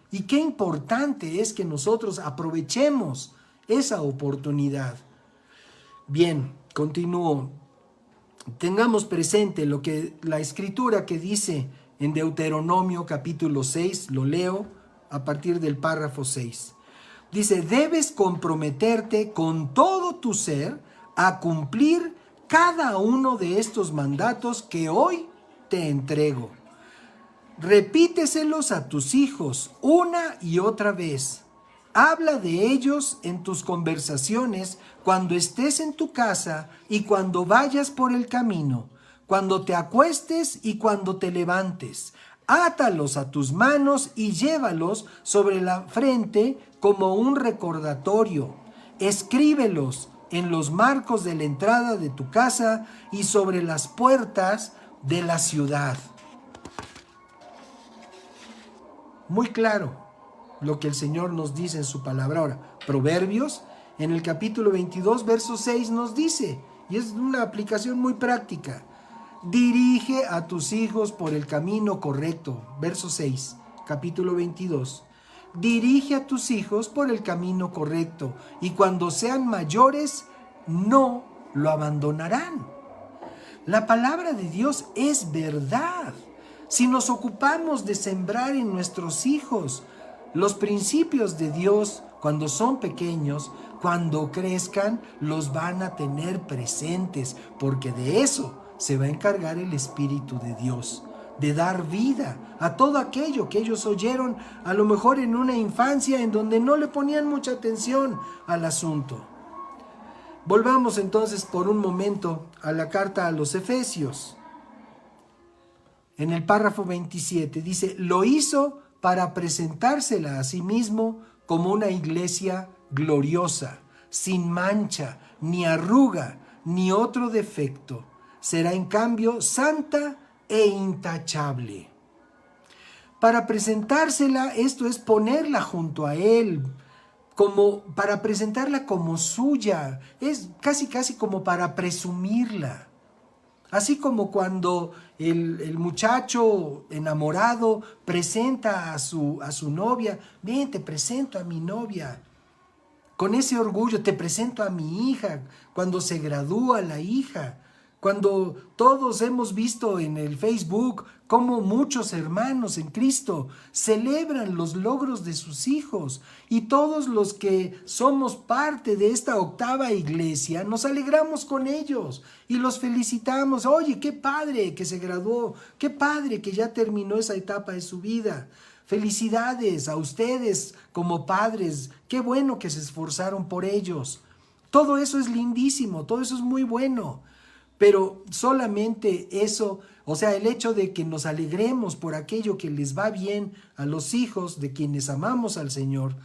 Y qué importante es que nosotros aprovechemos esa oportunidad. Bien, continúo. Tengamos presente lo que la escritura que dice en Deuteronomio capítulo 6, lo leo a partir del párrafo 6. Dice, debes comprometerte con todo tu ser a cumplir cada uno de estos mandatos que hoy te entrego. Repíteselos a tus hijos una y otra vez. Habla de ellos en tus conversaciones cuando estés en tu casa y cuando vayas por el camino, cuando te acuestes y cuando te levantes. Átalos a tus manos y llévalos sobre la frente como un recordatorio. Escríbelos en los marcos de la entrada de tu casa y sobre las puertas de la ciudad. Muy claro lo que el Señor nos dice en su palabra. Ahora, Proverbios, en el capítulo 22, verso 6 nos dice, y es una aplicación muy práctica, dirige a tus hijos por el camino correcto. Verso 6, capítulo 22. Dirige a tus hijos por el camino correcto, y cuando sean mayores, no lo abandonarán. La palabra de Dios es verdad. Si nos ocupamos de sembrar en nuestros hijos los principios de Dios cuando son pequeños, cuando crezcan, los van a tener presentes, porque de eso se va a encargar el Espíritu de Dios, de dar vida a todo aquello que ellos oyeron, a lo mejor en una infancia en donde no le ponían mucha atención al asunto. Volvamos entonces por un momento a la carta a los Efesios. En el párrafo 27 dice, lo hizo para presentársela a sí mismo como una iglesia gloriosa, sin mancha, ni arruga, ni otro defecto, será en cambio santa e intachable. Para presentársela, esto es ponerla junto a Él, como para presentarla como suya, es casi como para presumirla. Así como cuando el muchacho enamorado presenta a su novia, ven, te presento a mi novia. Con ese orgullo te presento a mi hija, cuando se gradúa la hija. Cuando todos hemos visto en el Facebook cómo muchos hermanos en Cristo celebran los logros de sus hijos, y todos los que somos parte de esta octava iglesia nos alegramos con ellos y los felicitamos. Oye, qué padre que se graduó, qué padre que ya terminó esa etapa de su vida. Felicidades a ustedes como padres, qué bueno que se esforzaron por ellos. Todo eso es lindísimo, todo eso es muy bueno. Pero solamente eso, o sea, el hecho de que nos alegremos por aquello que les va bien a los hijos de quienes amamos al Señor,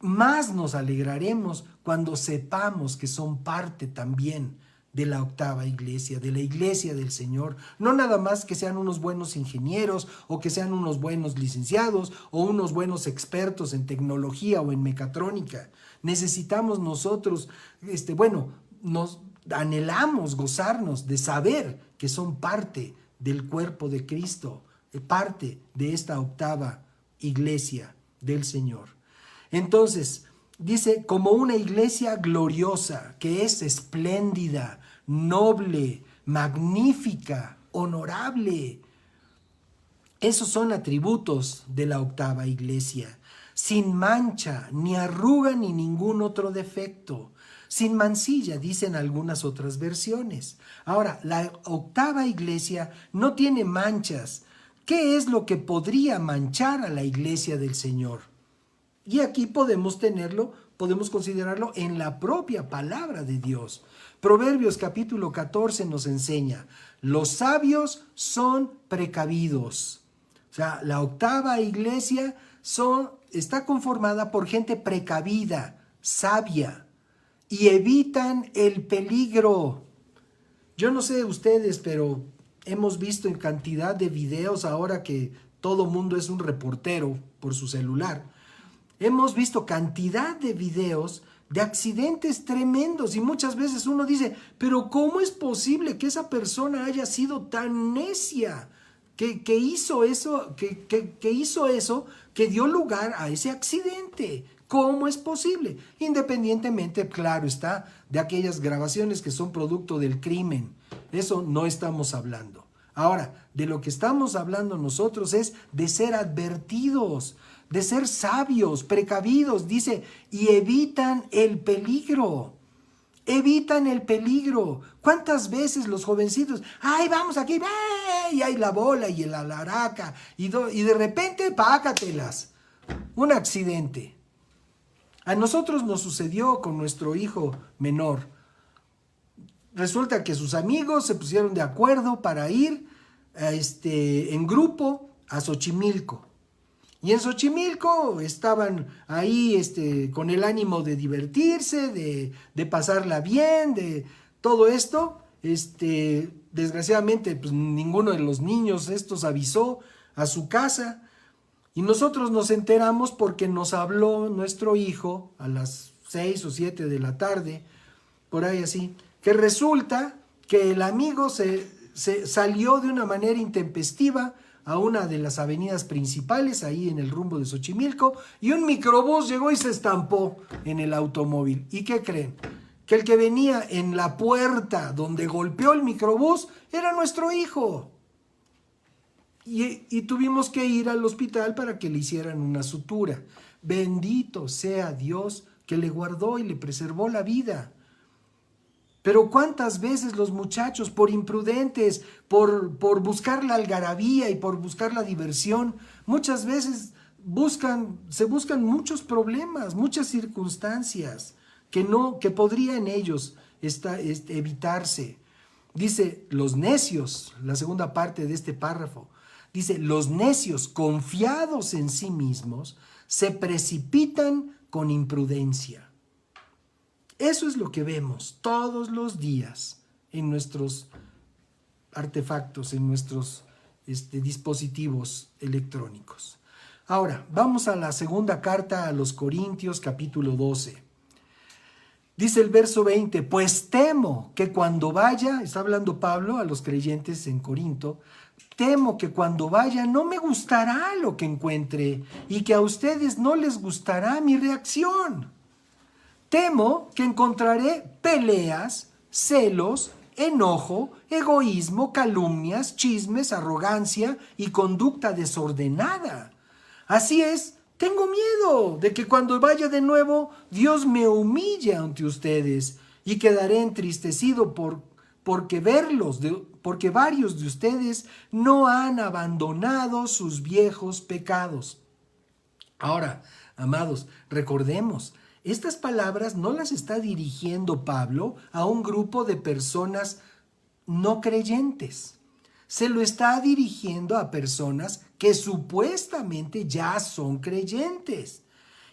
más nos alegraremos cuando sepamos que son parte también de la octava iglesia, de la iglesia del Señor. No nada más que sean unos buenos ingenieros o que sean unos buenos licenciados o unos buenos expertos en tecnología o en mecatrónica. Necesitamos nosotros, nos anhelamos gozarnos de saber que son parte del cuerpo de Cristo, parte de esta octava iglesia del Señor. Entonces, dice, como una iglesia gloriosa, que es espléndida, noble, magnífica, honorable. Esos son atributos de la octava iglesia. Sin mancha, ni arruga, ni ningún otro defecto. Sin mancilla, dicen algunas otras versiones. Ahora, la octava iglesia no tiene manchas. ¿Qué es lo que podría manchar a la iglesia del Señor? Y aquí podemos considerarlo en la propia palabra de Dios. Proverbios capítulo 14 nos enseña, los sabios son precavidos. O sea, la octava iglesia está conformada por gente precavida, sabia, y evitan el peligro. Yo no sé ustedes, pero hemos visto en cantidad de videos ahora que todo mundo es un reportero por su celular. Hemos visto cantidad de videos de accidentes tremendos y muchas veces uno dice, pero ¿cómo es posible que esa persona haya sido tan necia? Que hizo eso, que dio lugar a ese accidente. ¿Cómo es posible? Independientemente, claro está, de aquellas grabaciones que son producto del crimen. Eso no estamos hablando. Ahora, de lo que estamos hablando nosotros es de ser advertidos, de ser sabios, precavidos, dice, y evitan el peligro. Evitan el peligro. ¿Cuántas veces los jovencitos, ay, vamos aquí, y hay la bola y la laraca, y de repente, pácatelas, un accidente? A nosotros nos sucedió con nuestro hijo menor. Resulta que sus amigos se pusieron de acuerdo para ir en grupo a Xochimilco. Y en Xochimilco estaban ahí con el ánimo de divertirse, de pasarla bien, de todo esto. Desgraciadamente, pues ninguno de los niños estos avisó a su casa. Y nosotros nos enteramos porque nos habló nuestro hijo a las 6 o 7 de la tarde, por ahí así, que resulta que el amigo se salió de una manera intempestiva a una de las avenidas principales, ahí en el rumbo de Xochimilco, y un microbús llegó y se estampó en el automóvil. ¿Y qué creen? Que el que venía en la puerta donde golpeó el microbús era nuestro hijo. Y tuvimos que ir al hospital para que le hicieran una sutura. Bendito sea Dios que le guardó y le preservó la vida. Pero cuántas veces los muchachos, por imprudentes, por buscar la algarabía y por buscar la diversión, muchas veces se buscan muchos problemas, muchas circunstancias que podrían ellos evitarse. Dice, los necios, la segunda parte de este párrafo, dice, los necios confiados en sí mismos se precipitan con imprudencia. Eso es lo que vemos todos los días en nuestros artefactos, en nuestros dispositivos electrónicos. Ahora, vamos a la segunda carta a los Corintios, capítulo 12. Dice el verso 20, pues temo que cuando vaya, está hablando Pablo a los creyentes en Corinto, temo que cuando vaya no me gustará lo que encuentre y que a ustedes no les gustará mi reacción. Temo que encontraré peleas, celos, enojo, egoísmo, calumnias, chismes, arrogancia y conducta desordenada. Así es, tengo miedo de que cuando vaya de nuevo, Dios me humille ante ustedes y quedaré entristecido porque varios de ustedes no han abandonado sus viejos pecados. Ahora, amados, recordemos, estas palabras no las está dirigiendo Pablo a un grupo de personas no creyentes. Se lo está dirigiendo a personas que supuestamente ya son creyentes.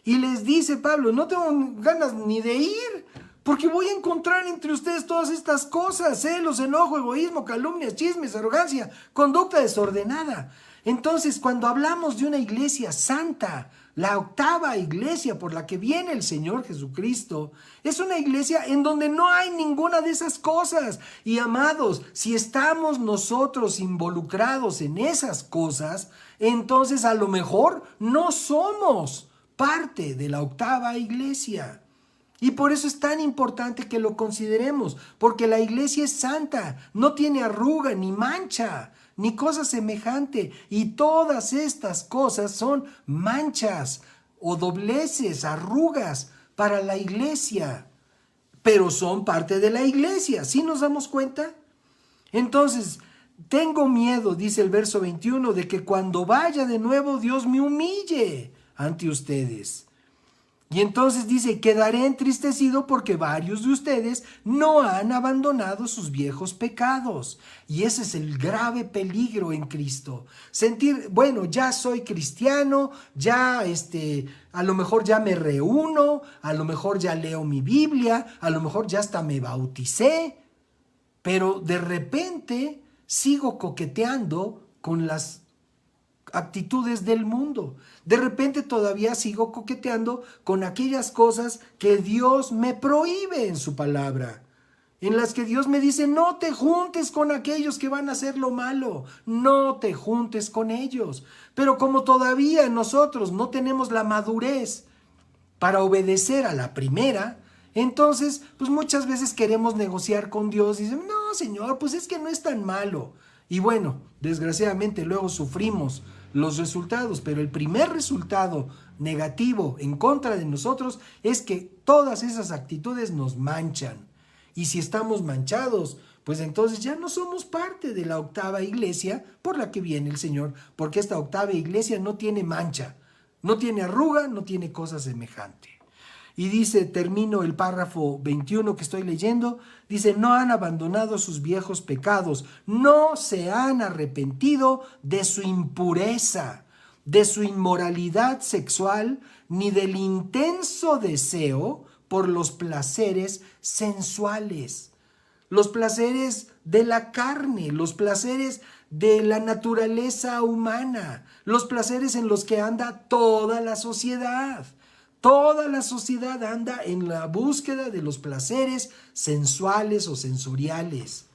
Y les dice Pablo, no tengo ganas ni de ir, porque voy a encontrar entre ustedes todas estas cosas, celos, enojo, egoísmo, calumnias, chismes, arrogancia, conducta desordenada. Entonces, cuando hablamos de una iglesia santa, la octava iglesia por la que viene el Señor Jesucristo, es una iglesia en donde no hay ninguna de esas cosas. Y amados, si estamos nosotros involucrados en esas cosas, entonces a lo mejor no somos parte de la octava iglesia. Y por eso es tan importante que lo consideremos, porque la iglesia es santa, no tiene arruga ni mancha, ni cosa semejante, y todas estas cosas son manchas o dobleces, arrugas para la iglesia, pero son parte de la iglesia. ¿Sí nos damos cuenta? Entonces, tengo miedo, dice el verso 21, de que cuando vaya de nuevo Dios me humille ante ustedes. Y entonces dice, quedaré entristecido porque varios de ustedes no han abandonado sus viejos pecados. Y ese es el grave peligro en Cristo. Sentir, bueno, ya soy cristiano, ya a lo mejor ya me reúno, a lo mejor ya leo mi Biblia, a lo mejor ya hasta me bauticé, pero de repente sigo coqueteando con las actitudes del mundo. De repente todavía sigo coqueteando con aquellas cosas que Dios me prohíbe en su palabra, en las que Dios me dice, no te juntes con aquellos que van a hacer lo malo, no te juntes con ellos. Pero como todavía nosotros no tenemos la madurez para obedecer a la primera, entonces pues muchas veces queremos negociar con Dios y dicen, no Señor, pues es que no es tan malo. Y bueno, desgraciadamente luego sufrimos los resultados, pero el primer resultado negativo en contra de nosotros es que todas esas actitudes nos manchan. Y si estamos manchados, pues entonces ya no somos parte de la octava iglesia por la que viene el Señor, porque esta octava iglesia no tiene mancha, no tiene arruga, no tiene cosa semejante. Y dice, termino el párrafo 21 que estoy leyendo, dice, no han abandonado sus viejos pecados, no se han arrepentido de su impureza, de su inmoralidad sexual, ni del intenso deseo por los placeres sensuales, los placeres de la carne, los placeres de la naturaleza humana, los placeres en los que anda toda la sociedad. Toda la sociedad anda en la búsqueda de los placeres sensuales o sensoriales.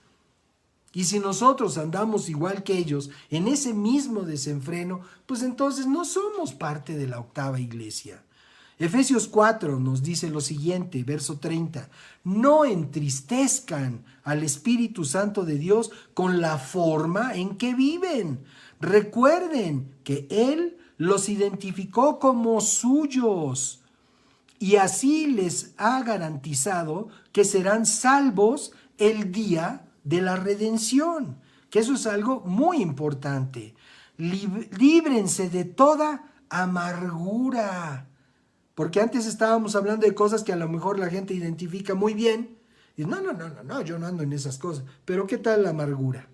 Y si nosotros andamos igual que ellos en ese mismo desenfreno, pues entonces no somos parte de la octava iglesia. Efesios 4 nos dice lo siguiente, verso 30. No entristezcan al Espíritu Santo de Dios con la forma en que viven. Recuerden que Él los identificó como suyos y así les ha garantizado que serán salvos el día de la redención, que eso es algo muy importante. Líbrense de toda amargura, porque antes estábamos hablando de cosas que a lo mejor la gente identifica muy bien, y no, yo no ando en esas cosas, pero ¿qué tal la amargura?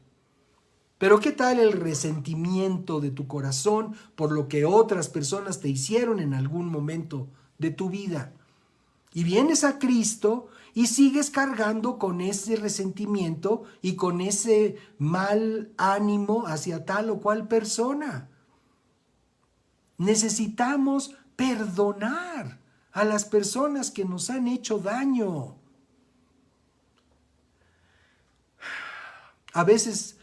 Pero ¿qué tal el resentimiento de tu corazón por lo que otras personas te hicieron en algún momento de tu vida? Y vienes a Cristo y sigues cargando con ese resentimiento y con ese mal ánimo hacia tal o cual persona. Necesitamos perdonar a las personas que nos han hecho daño. A veces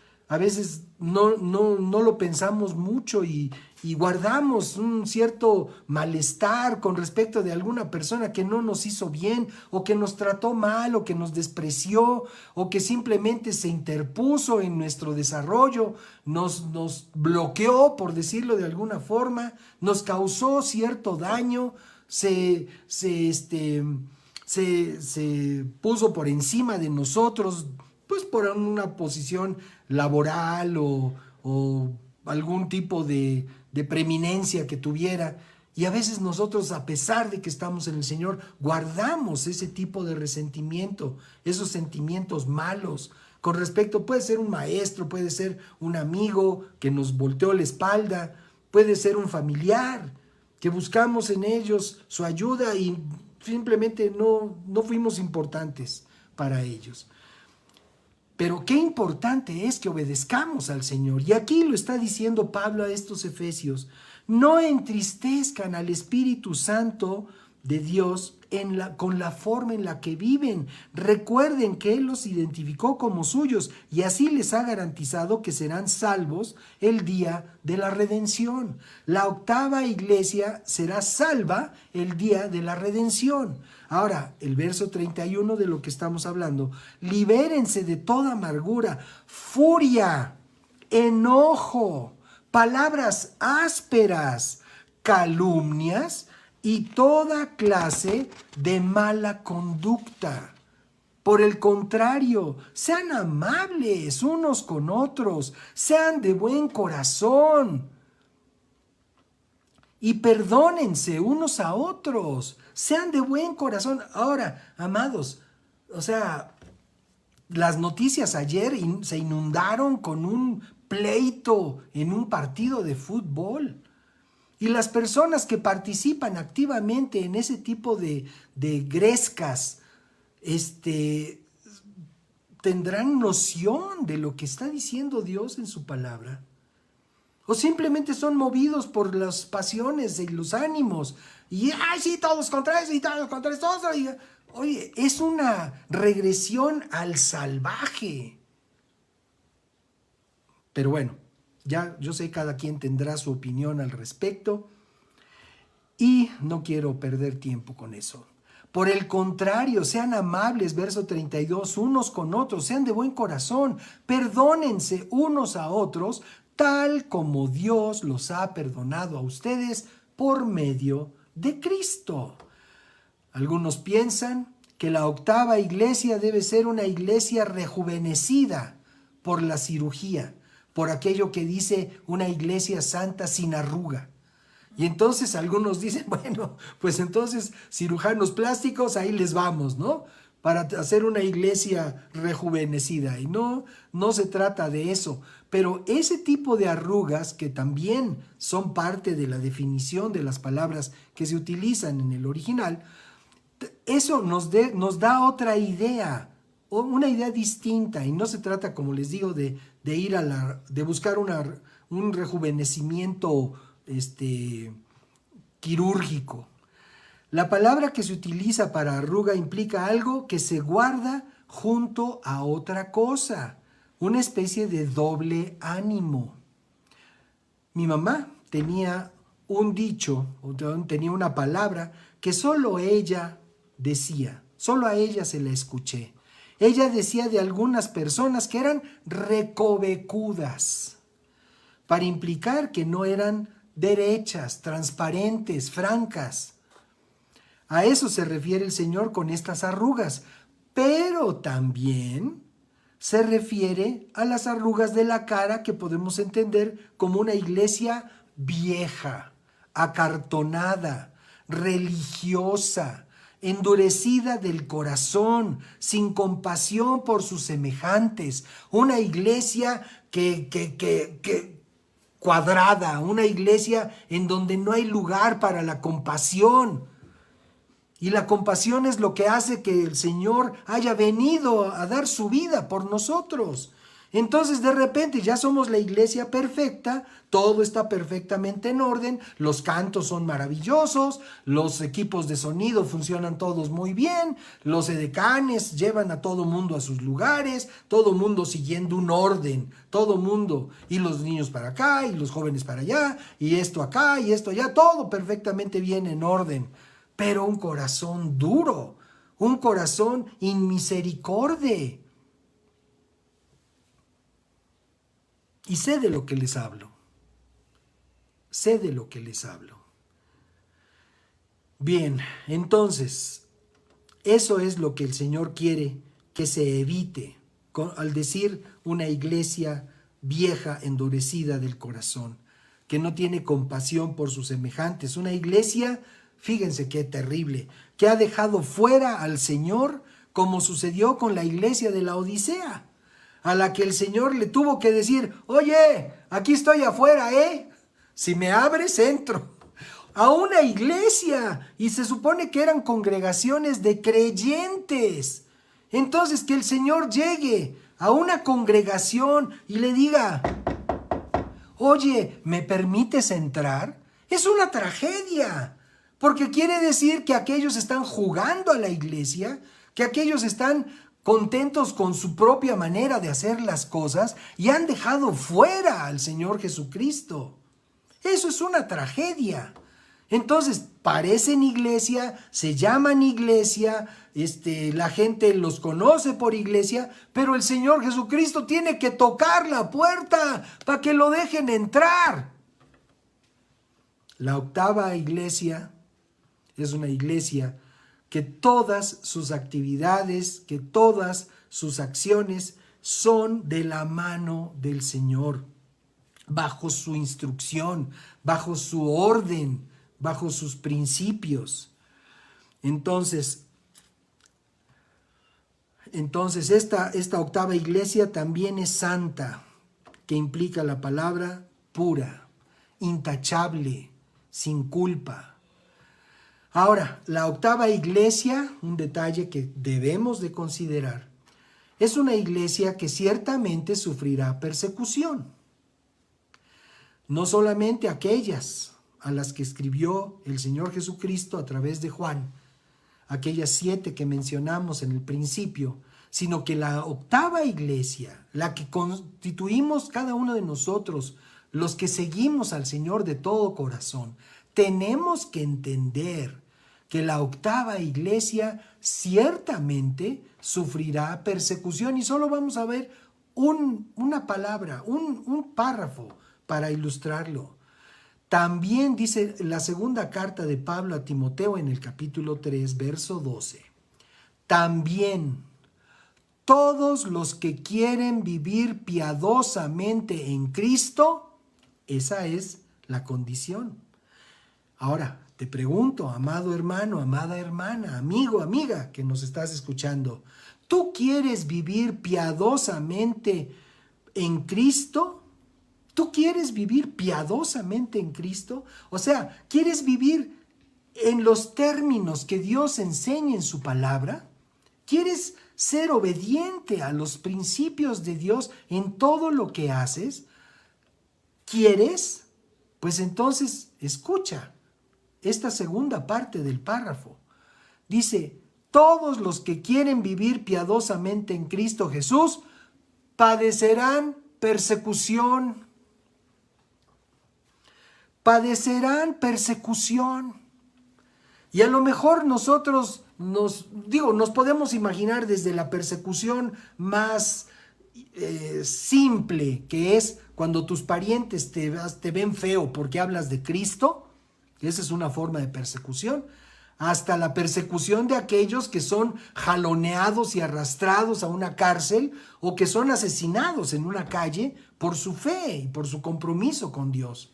no lo pensamos mucho y guardamos un cierto malestar con respecto de alguna persona que no nos hizo bien o que nos trató mal o que nos despreció o que simplemente se interpuso en nuestro desarrollo, nos bloqueó, por decirlo de alguna forma, nos causó cierto daño, se puso por encima de nosotros, pues por una posición laboral o algún tipo de preeminencia que tuviera. Y a veces nosotros, a pesar de que estamos en el Señor, guardamos ese tipo de resentimiento, esos sentimientos malos. Con respecto, puede ser un maestro, puede ser un amigo que nos volteó la espalda, puede ser un familiar, que buscamos en ellos su ayuda y simplemente no fuimos importantes para ellos. Pero qué importante es que obedezcamos al Señor. Y aquí lo está diciendo Pablo a estos efesios. No entristezcan al Espíritu Santo de Dios con la forma en la que viven. Recuerden que Él los identificó como suyos y así les ha garantizado que serán salvos el día de la redención. La octava iglesia será salva el día de la redención. Ahora, el verso 31 de lo que estamos hablando. Libérense de toda amargura, furia, enojo, palabras ásperas, calumnias y toda clase de mala conducta. Por el contrario, sean amables unos con otros, sean de buen corazón y perdónense unos a otros, sean de buen corazón. Ahora, amados, las noticias ayer se inundaron con un pleito en un partido de fútbol. Y las personas que participan activamente en ese tipo de grescas, tendrán noción de lo que está diciendo Dios en su palabra. O simplemente son movidos por las pasiones y los ánimos. Y, ¡ay, sí, todos contra eso y todos contra eso! Oye, es una regresión al salvaje. Pero bueno, ya yo sé, cada quien tendrá su opinión al respecto y no quiero perder tiempo con eso. Por el contrario, sean amables, verso 32, unos con otros, sean de buen corazón, perdónense unos a otros, tal como Dios los ha perdonado a ustedes por medio de Cristo. Algunos piensan que la octava iglesia debe ser una iglesia rejuvenecida por la cirugía, por aquello que dice una iglesia santa sin arruga. Y entonces algunos dicen, bueno, pues entonces cirujanos plásticos, ahí les vamos, ¿no? Para hacer una iglesia rejuvenecida. Y no se trata de eso. Pero ese tipo de arrugas, que también son parte de la definición de las palabras que se utilizan en el original, eso nos da otra idea, una idea distinta. Y no se trata, como les digo, de buscar un rejuvenecimiento quirúrgico. La palabra que se utiliza para arruga implica algo que se guarda junto a otra cosa, una especie de doble ánimo. Mi mamá tenía un dicho, tenía una palabra que solo ella decía, solo a ella se la escuché. Ella decía de algunas personas que eran recovecudas, para implicar que no eran derechas, transparentes, francas. A eso se refiere el Señor con estas arrugas, pero también se refiere a las arrugas de la cara que podemos entender como una iglesia vieja, acartonada, religiosa, endurecida del corazón, sin compasión por sus semejantes, una iglesia cuadrada, una iglesia en donde no hay lugar para la compasión. Y la compasión es lo que hace que el Señor haya venido a dar su vida por nosotros. Entonces de repente ya somos la iglesia perfecta, todo está perfectamente en orden, los cantos son maravillosos, los equipos de sonido funcionan todos muy bien, los edecanes llevan a todo mundo a sus lugares, todo mundo siguiendo un orden, todo mundo, y los niños para acá, y los jóvenes para allá, y esto acá, y esto allá, todo perfectamente bien en orden. Pero un corazón duro, un corazón inmisericordia. Y sé de lo que les hablo. Sé de lo que les hablo. Bien, entonces, eso es lo que el Señor quiere que se evite al decir una iglesia vieja, endurecida del corazón, que no tiene compasión por sus semejantes. Una iglesia, fíjense qué terrible, que ha dejado fuera al Señor, como sucedió con la iglesia de la Odisea, a la que el Señor le tuvo que decir: oye, aquí estoy afuera, si me abres, entro. A una iglesia, y se supone que eran congregaciones de creyentes. Entonces que el Señor llegue a una congregación y le diga: oye, ¿me permites entrar? Es una tragedia, porque quiere decir que aquellos están jugando a la iglesia, que aquellos están contentos con su propia manera de hacer las cosas y han dejado fuera al Señor Jesucristo. Eso es una tragedia. Entonces, parecen iglesia, se llaman iglesia, la gente los conoce por iglesia, pero el Señor Jesucristo tiene que tocar la puerta para que lo dejen entrar. La octava iglesia es una iglesia que todas sus actividades, que todas sus acciones son de la mano del Señor, bajo su instrucción, bajo su orden, bajo sus principios. Entonces esta octava iglesia también es santa, que implica la palabra pura, intachable, sin culpa. Ahora, la octava iglesia, un detalle que debemos de considerar, es una iglesia que ciertamente sufrirá persecución. No solamente aquellas a las que escribió el Señor Jesucristo a través de Juan, aquellas 7 que mencionamos en el principio, sino que la octava iglesia, la que constituimos cada uno de nosotros, los que seguimos al Señor de todo corazón, tenemos que entender que la octava iglesia ciertamente sufrirá persecución, y solo vamos a ver una palabra, un párrafo para ilustrarlo. También dice la segunda carta de Pablo a Timoteo en el capítulo 3, verso 12. También todos los que quieren vivir piadosamente en Cristo, esa es la condición. Ahora, te pregunto, amado hermano, amada hermana, amigo, amiga, que nos estás escuchando, ¿tú quieres vivir piadosamente en Cristo? ¿Tú quieres vivir piadosamente en Cristo? O sea, ¿quieres vivir en los términos que Dios enseña en su palabra? ¿Quieres ser obediente a los principios de Dios en todo lo que haces? ¿Quieres? Pues entonces escucha esta segunda parte del párrafo. Dice: todos los que quieren vivir piadosamente en Cristo Jesús padecerán persecución. Padecerán persecución. Y a lo mejor nosotros nos podemos imaginar desde la persecución más simple, que es cuando tus parientes te ven feo porque hablas de Cristo. Esa es una forma de persecución. Hasta la persecución de aquellos que son jaloneados y arrastrados a una cárcel, o que son asesinados en una calle por su fe y por su compromiso con Dios.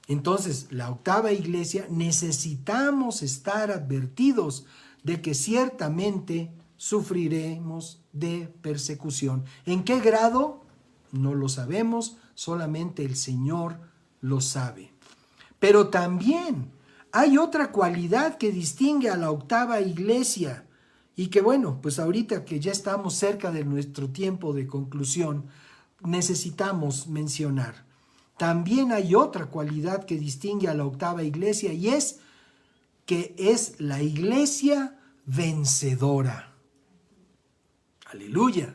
Entonces, la octava iglesia, necesitamos estar advertidos de que ciertamente sufriremos de persecución. ¿En qué grado? No lo sabemos, solamente el Señor lo sabe. Pero también hay otra cualidad que distingue a la octava iglesia y que bueno, pues ahorita que ya estamos cerca de nuestro tiempo de conclusión, necesitamos mencionar. También hay otra cualidad que distingue a la octava iglesia y es que es la iglesia vencedora. Aleluya.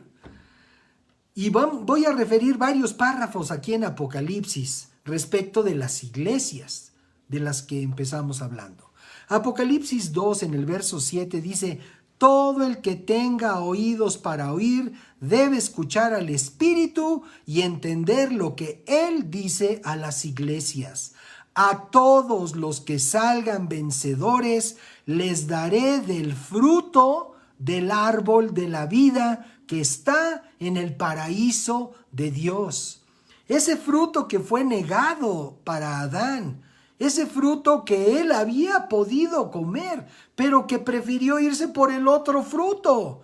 Y voy a referir varios párrafos aquí en Apocalipsis respecto de las iglesias de las que empezamos hablando. Apocalipsis 2 en el verso 7 dice: todo el que tenga oídos para oír debe escuchar al Espíritu y entender lo que Él dice a las iglesias. A todos los que salgan vencedores les daré del fruto del árbol de la vida que está en el paraíso de Dios. Ese fruto que fue negado para Adán, ese fruto que él había podido comer, pero que prefirió irse por el otro fruto.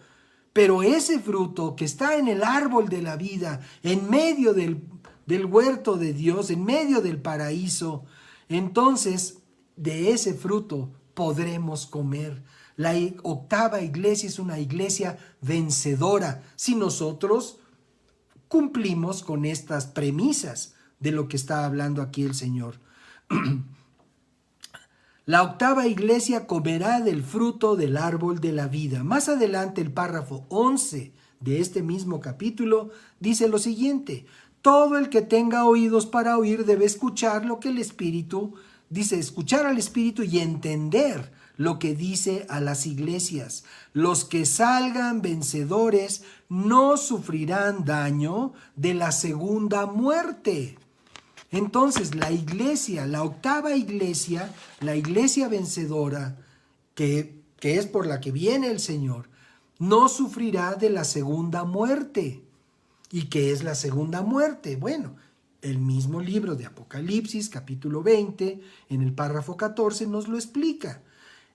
Pero ese fruto que está en el árbol de la vida, en medio del huerto de Dios, en medio del paraíso, entonces de ese fruto podremos comer. La octava iglesia es una iglesia vencedora si nosotros cumplimos con estas premisas de lo que está hablando aquí el Señor. La octava iglesia comerá del fruto del árbol de la vida. Más adelante el párrafo 11 de este mismo capítulo dice lo siguiente: todo el que tenga oídos para oír debe escuchar lo que el Espíritu dice, escuchar al Espíritu y entender lo que dice a las iglesias. Los que salgan vencedores no sufrirán daño de la segunda muerte. Entonces la iglesia, la octava iglesia, la iglesia vencedora, que es por la que viene el Señor, no sufrirá de la segunda muerte. ¿Y qué es la segunda muerte? Bueno, el mismo libro de Apocalipsis, capítulo 20, en el párrafo 14, nos lo explica.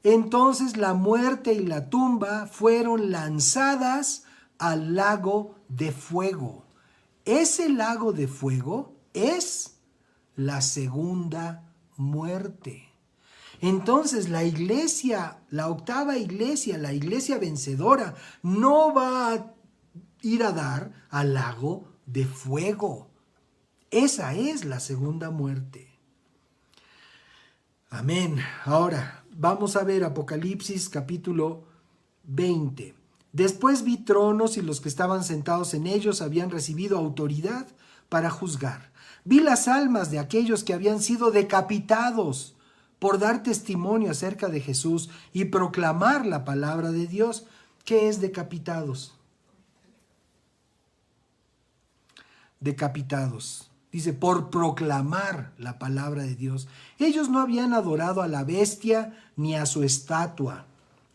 Entonces la muerte y la tumba fueron lanzadas al lago de fuego. Ese lago de fuego es la segunda muerte. Entonces la iglesia, la octava iglesia, la iglesia vencedora, no va a ir a dar al lago de fuego. Esa es la segunda muerte. Amén. Ahora vamos a ver Apocalipsis capítulo 20. Después vi tronos y los que estaban sentados en ellos habían recibido autoridad para juzgar. Vi las almas de aquellos que habían sido decapitados por dar testimonio acerca de Jesús y proclamar la palabra de Dios. ¿Qué es decapitados? Decapitados. Dice, por proclamar la palabra de Dios. Ellos no habían adorado a la bestia ni a su estatua,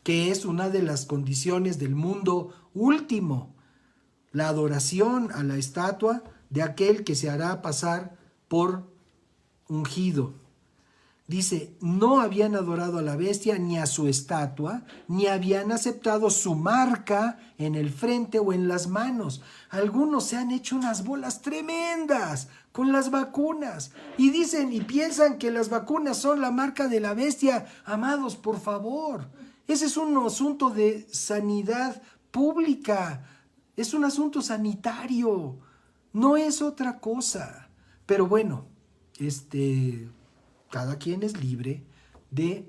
que es una de las condiciones del mundo último. La adoración a la estatua de aquel que se hará pasar por ungido. Dice, no habían adorado a la bestia ni a su estatua, ni habían aceptado su marca en el frente o en las manos. Algunos se han hecho unas bolas tremendas con las vacunas y dicen y piensan que las vacunas son la marca de la bestia. Amados, por favor, ese es un asunto de sanidad pública, es un asunto sanitario, no es otra cosa. Pero bueno, cada quien es libre de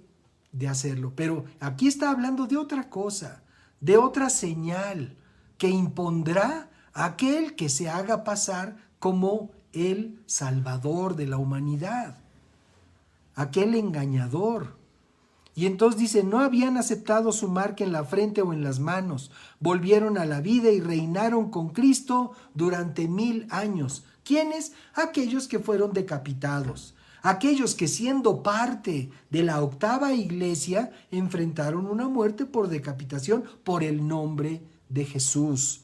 hacerlo. Pero aquí está hablando de otra cosa, de otra señal que impondrá aquel que se haga pasar como el Salvador de la humanidad, aquel engañador. Y entonces dice, no habían aceptado su marca en la frente o en las manos, volvieron a la vida y reinaron con Cristo durante 1000 años. ¿Quiénes? Aquellos que fueron decapitados. Aquellos que siendo parte de la octava iglesia enfrentaron una muerte por decapitación por el nombre de Jesús.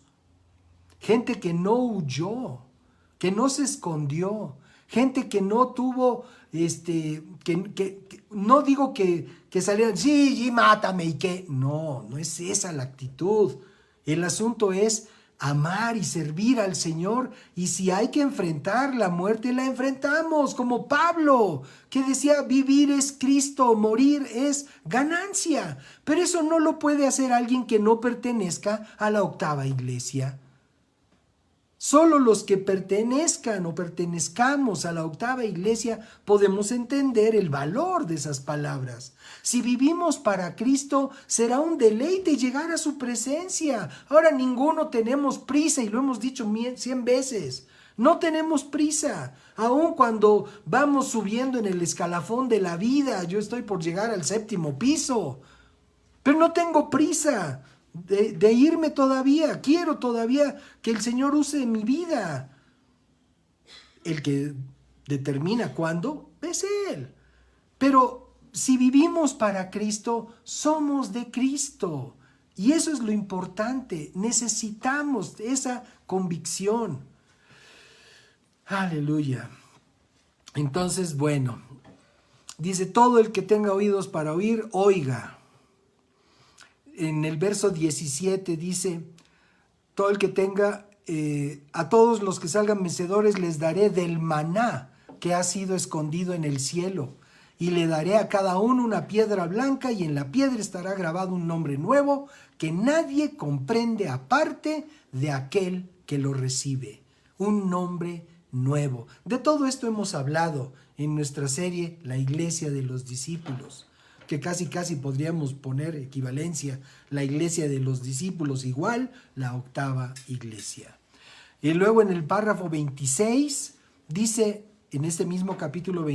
Gente que no huyó, que no se escondió, gente que no tuvo, no digo que salieran, sí, mátame y que, no es esa la actitud. El asunto es amar y servir al Señor, y si hay que enfrentar la muerte, la enfrentamos, como Pablo, que decía, vivir es Cristo, morir es ganancia. Pero eso no lo puede hacer alguien que no pertenezca a la octava iglesia. Solo los que pertenezcan o pertenezcamos a la octava iglesia podemos entender el valor de esas palabras. Si vivimos para Cristo, será un deleite llegar a su presencia. Ahora ninguno tenemos prisa, y lo hemos dicho 100 veces. No tenemos prisa. Aun cuando vamos subiendo en el escalafón de la vida, yo estoy por llegar al 7º piso, pero no tengo prisa de irme todavía. Quiero todavía que el Señor use mi vida. El que determina cuándo es Él. Pero si vivimos para Cristo, somos de Cristo. Y eso es lo importante. Necesitamos esa convicción. Aleluya. Entonces, bueno, dice, todo el que tenga oídos para oír, oiga. En el verso 17 dice, todo el que tenga, a todos los que salgan vencedores les daré del maná que ha sido escondido en el cielo, y le daré a cada uno una piedra blanca, y en la piedra estará grabado un nombre nuevo que nadie comprende aparte de aquel que lo recibe. Un nombre nuevo. De todo esto hemos hablado en nuestra serie La Iglesia de los Discípulos, que casi podríamos poner equivalencia, la iglesia de los discípulos igual la octava iglesia. Y luego en el párrafo 26 dice, en este mismo capítulo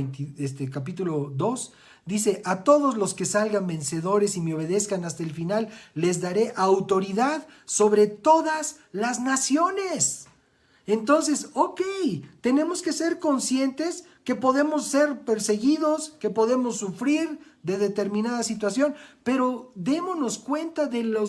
2, dice, a todos los que salgan vencedores y me obedezcan hasta el final, les daré autoridad sobre todas las naciones. Entonces, tenemos que ser conscientes que podemos ser perseguidos, que podemos sufrir de determinada situación, pero démonos cuenta de lo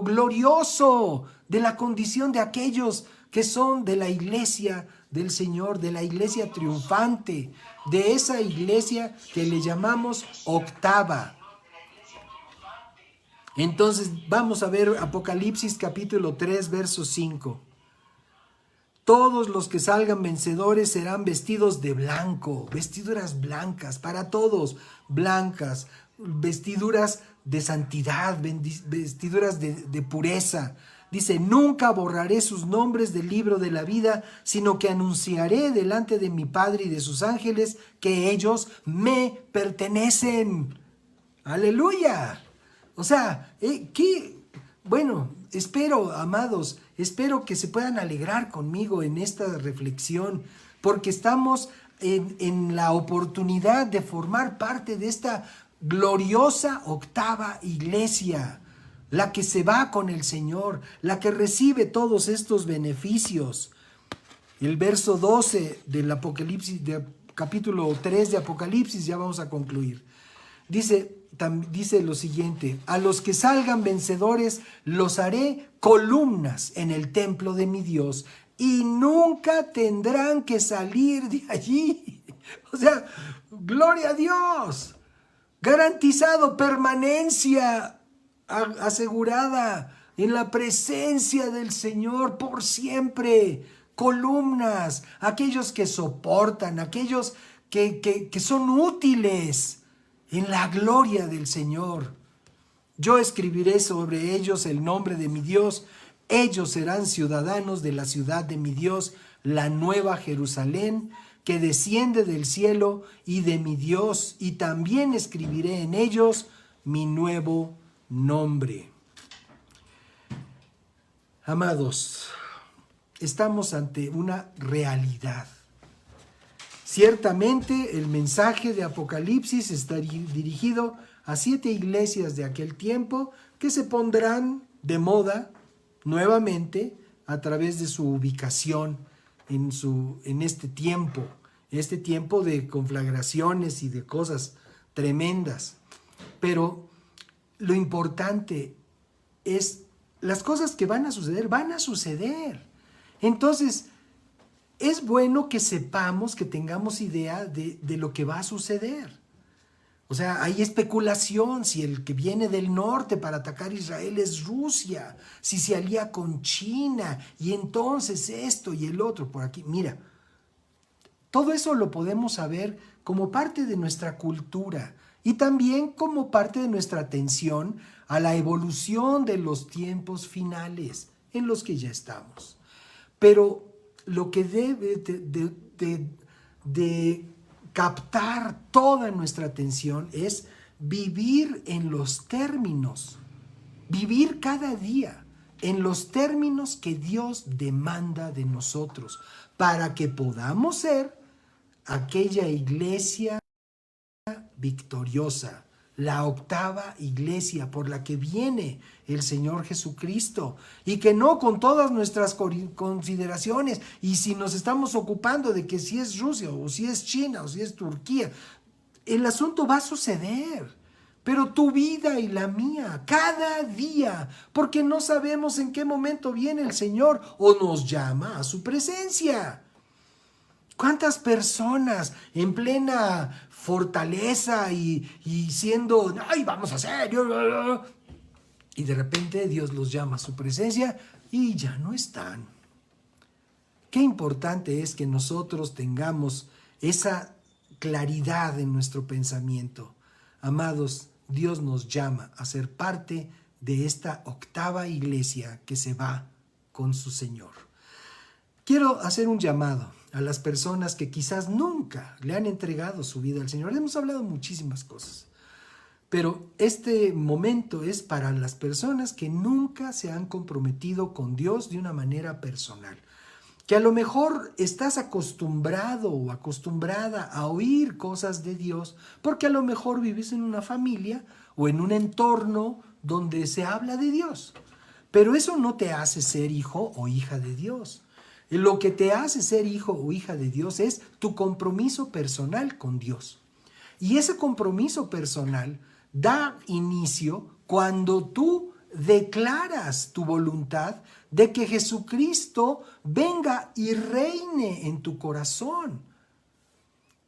glorioso, de la condición de aquellos que son de la iglesia del Señor, de la iglesia triunfante, de esa iglesia que le llamamos octava. Entonces vamos a ver Apocalipsis capítulo 3, verso 5. Todos los que salgan vencedores serán vestidos de blanco, vestiduras blancas, para todos, blancas, vestiduras de santidad, vestiduras de pureza. Dice, nunca borraré sus nombres del libro de la vida, sino que anunciaré delante de mi Padre y de sus ángeles que ellos me pertenecen. ¡Aleluya! O sea, espero, amados, espero que se puedan alegrar conmigo en esta reflexión, porque estamos en la oportunidad de formar parte de esta gloriosa octava iglesia, la que se va con el Señor, la que recibe todos estos beneficios. El verso 12 del Apocalipsis, de capítulo 3 de Apocalipsis, ya vamos a concluir. Dice lo siguiente, a los que salgan vencedores los haré columnas en el templo de mi Dios y nunca tendrán que salir de allí. O sea, gloria a Dios, garantizado, permanencia asegurada en la presencia del Señor por siempre. Columnas, aquellos que soportan, aquellos que son útiles en la gloria del Señor. Yo escribiré sobre ellos el nombre de mi Dios. Ellos serán ciudadanos de la ciudad de mi Dios, la nueva Jerusalén, que desciende del cielo, y de mi Dios, y también escribiré en ellos mi nuevo nombre. Amados, estamos ante una realidad. Ciertamente el mensaje de Apocalipsis está dirigido a 7 iglesias de aquel tiempo que se pondrán de moda nuevamente a través de su ubicación en este tiempo de conflagraciones y de cosas tremendas. Pero lo importante es las cosas que van a suceder. Entonces, es bueno que sepamos, que tengamos idea de lo que va a suceder. O sea, hay especulación si el que viene del norte para atacar Israel es Rusia, si se alía con China y entonces esto y el otro por aquí. Mira, todo eso lo podemos saber como parte de nuestra cultura y también como parte de nuestra atención a la evolución de los tiempos finales en los que ya estamos. Pero lo que debe de captar toda nuestra atención es vivir en los términos, vivir cada día en los términos que Dios demanda de nosotros para que podamos ser aquella iglesia victoriosa, la octava iglesia por la que viene el Señor Jesucristo, y que no con todas nuestras consideraciones, y si nos estamos ocupando de que si es Rusia o si es China o si es Turquía, el asunto va a suceder, pero tu vida y la mía, cada día, porque no sabemos en qué momento viene el Señor o nos llama a su presencia. ¿Cuántas personas en plena fortaleza y siendo, ay, vamos a hacer, y de repente Dios los llama a su presencia y ya no están? Qué importante es que nosotros tengamos esa claridad en nuestro pensamiento. Amados, Dios nos llama a ser parte de esta octava iglesia que se va con su Señor. Quiero hacer un llamado a las personas que quizás nunca le han entregado su vida al Señor. Hemos hablado muchísimas cosas, pero este momento es para las personas que nunca se han comprometido con Dios de una manera personal, que a lo mejor estás acostumbrado o acostumbrada a oír cosas de Dios, porque a lo mejor vives en una familia o en un entorno donde se habla de Dios, pero eso no te hace ser hijo o hija de Dios. Lo que te hace ser hijo o hija de Dios es tu compromiso personal con Dios. Y ese compromiso personal da inicio cuando tú declaras tu voluntad de que Jesucristo venga y reine en tu corazón.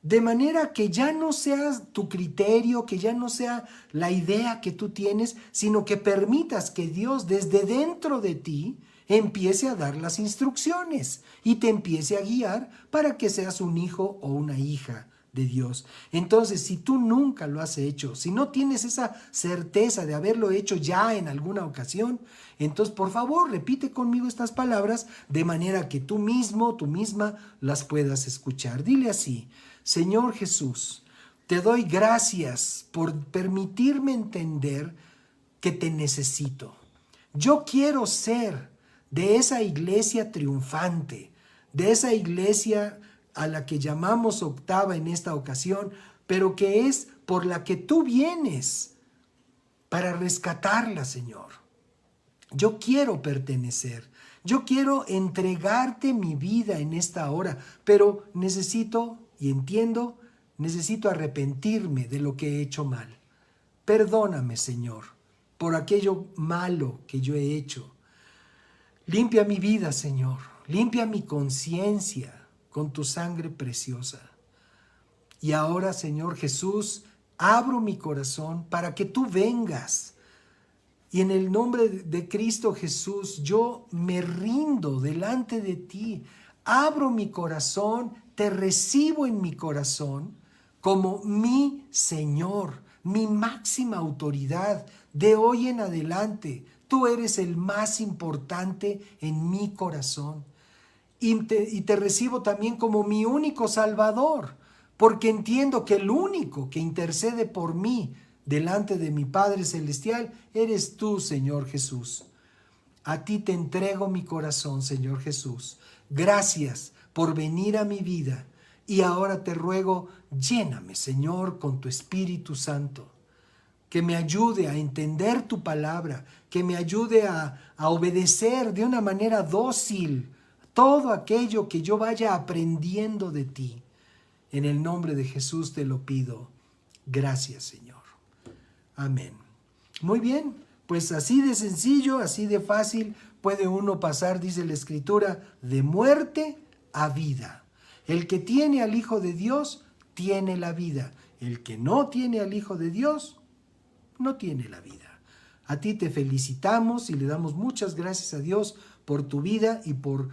De manera que ya no sea tu criterio, que ya no sea la idea que tú tienes, sino que permitas que Dios desde dentro de ti empiece a dar las instrucciones y te empiece a guiar para que seas un hijo o una hija de Dios. Entonces, si tú nunca lo has hecho, si no tienes esa certeza de haberlo hecho ya en alguna ocasión, entonces por favor repite conmigo estas palabras de manera que tú mismo, tú misma las puedas escuchar. Dile así: Señor Jesús, te doy gracias por permitirme entender que te necesito. Yo quiero ser de esa iglesia triunfante, de esa iglesia a la que llamamos octava en esta ocasión, pero que es por la que tú vienes para rescatarla, Señor. Yo quiero pertenecer, yo quiero entregarte mi vida en esta hora, pero necesito, y entiendo, necesito arrepentirme de lo que he hecho mal. Perdóname, Señor, por aquello malo que yo he hecho. Limpia mi vida, Señor. Limpia mi conciencia con tu sangre preciosa. Y ahora, Señor Jesús, abro mi corazón para que tú vengas. Y en el nombre de Cristo Jesús, yo me rindo delante de ti. Abro mi corazón, te recibo en mi corazón como mi Señor, mi máxima autoridad. De hoy en adelante, tú eres el más importante en mi corazón. Y te recibo también como mi único Salvador, porque entiendo que el único que intercede por mí delante de mi Padre Celestial eres tú, Señor Jesús. A ti te entrego mi corazón, Señor Jesús. Gracias por venir a mi vida. Y ahora te ruego, lléname, Señor, con tu Espíritu Santo, que me ayude a entender tu palabra, que me ayude a obedecer de una manera dócil todo aquello que yo vaya aprendiendo de ti. En el nombre de Jesús te lo pido. Gracias, Señor. Amén. Muy bien, pues así de sencillo, así de fácil puede uno pasar, dice la Escritura, de muerte a vida. El que tiene al Hijo de Dios tiene la vida. El que no tiene al Hijo de Dios, no tiene la vida. A ti te felicitamos y le damos muchas gracias a Dios por tu vida y por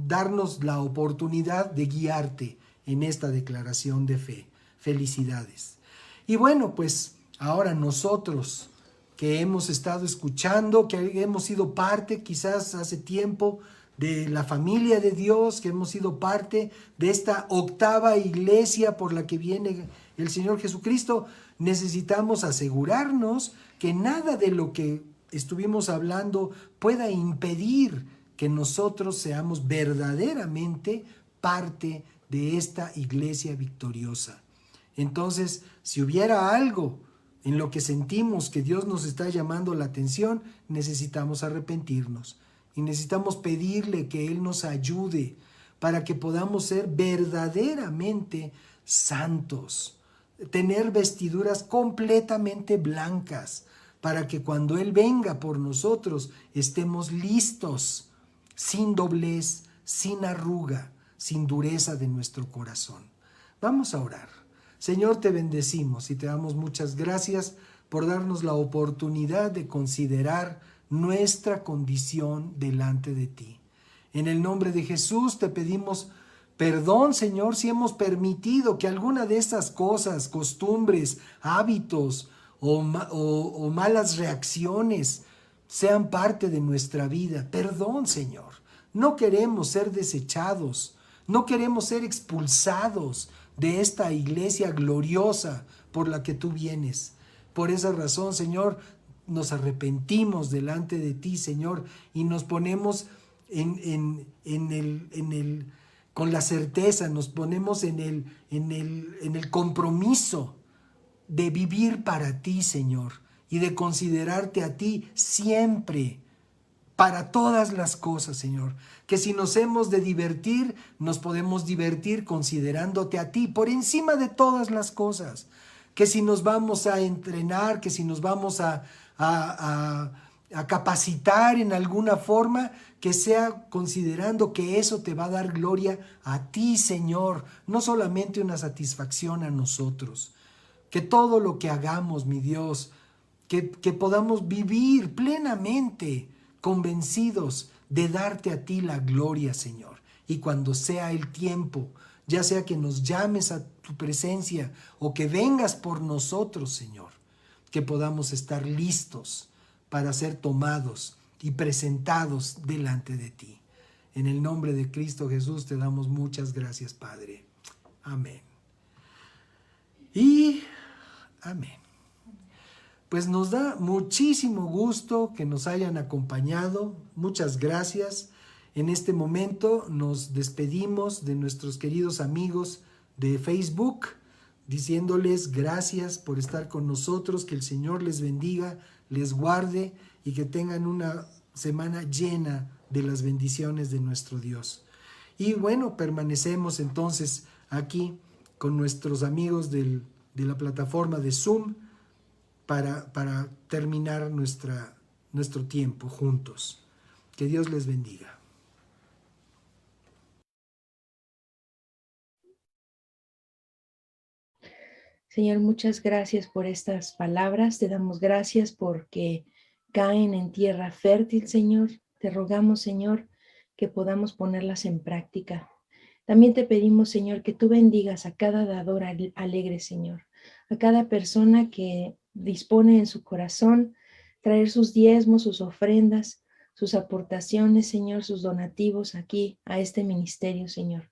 darnos la oportunidad de guiarte en esta declaración de fe. Felicidades. Y bueno, pues ahora nosotros que hemos estado escuchando, que hemos sido parte quizás hace tiempo de la familia de Dios, que hemos sido parte de esta octava iglesia por la que viene el Señor Jesucristo, necesitamos asegurarnos que nada de lo que estuvimos hablando pueda impedir que nosotros seamos verdaderamente parte de esta iglesia victoriosa. Entonces, si hubiera algo en lo que sentimos que Dios nos está llamando la atención, necesitamos arrepentirnos y necesitamos pedirle que Él nos ayude para que podamos ser verdaderamente santos, tener vestiduras completamente blancas, para que cuando Él venga por nosotros estemos listos, sin doblez, sin arruga, sin dureza de nuestro corazón. Vamos a orar. Señor, te bendecimos y te damos muchas gracias por darnos la oportunidad de considerar nuestra condición delante de ti. En el nombre de Jesús te pedimos perdón, Señor, si hemos permitido que alguna de estas cosas, costumbres, hábitos o malas reacciones sean parte de nuestra vida. Perdón, Señor. No queremos ser desechados, no queremos ser expulsados de esta iglesia gloriosa por la que tú vienes. Por esa razón, Señor, nos arrepentimos delante de ti, Señor, y nos ponemos con la certeza, nos ponemos en el compromiso de vivir para ti, Señor, y de considerarte a ti siempre, para todas las cosas, Señor. Que si nos hemos de divertir, nos podemos divertir considerándote a ti por encima de todas las cosas. Que si nos vamos a entrenar, que si nos vamos a capacitar en alguna forma, que sea considerando que eso te va a dar gloria a ti, Señor, no solamente una satisfacción a nosotros. Que todo lo que hagamos, mi Dios, que podamos vivir plenamente convencidos de darte a ti la gloria, Señor. Y cuando sea el tiempo, ya sea que nos llames a tu presencia o que vengas por nosotros, Señor, que podamos estar listos para ser tomados y presentados delante de ti. En el nombre de Cristo Jesús te damos muchas gracias, Padre. Amén. Y amén. Pues nos da muchísimo gusto que nos hayan acompañado. Muchas gracias. En este momento nos despedimos de nuestros queridos amigos de Facebook, diciéndoles gracias por estar con nosotros, que el Señor les bendiga, les guarde y que tengan una semana llena de las bendiciones de nuestro Dios. Y bueno, permanecemos entonces aquí con nuestros amigos de la plataforma de Zoom para terminar nuestro tiempo juntos. Que Dios les bendiga. Señor, muchas gracias por estas palabras. Te damos gracias porque caen en tierra fértil, Señor. Te rogamos, Señor, que podamos ponerlas en práctica. También te pedimos, Señor, que tú bendigas a cada dador alegre, Señor. A cada persona que dispone en su corazón traer sus diezmos, sus ofrendas, sus aportaciones, Señor, sus donativos aquí a este ministerio, Señor.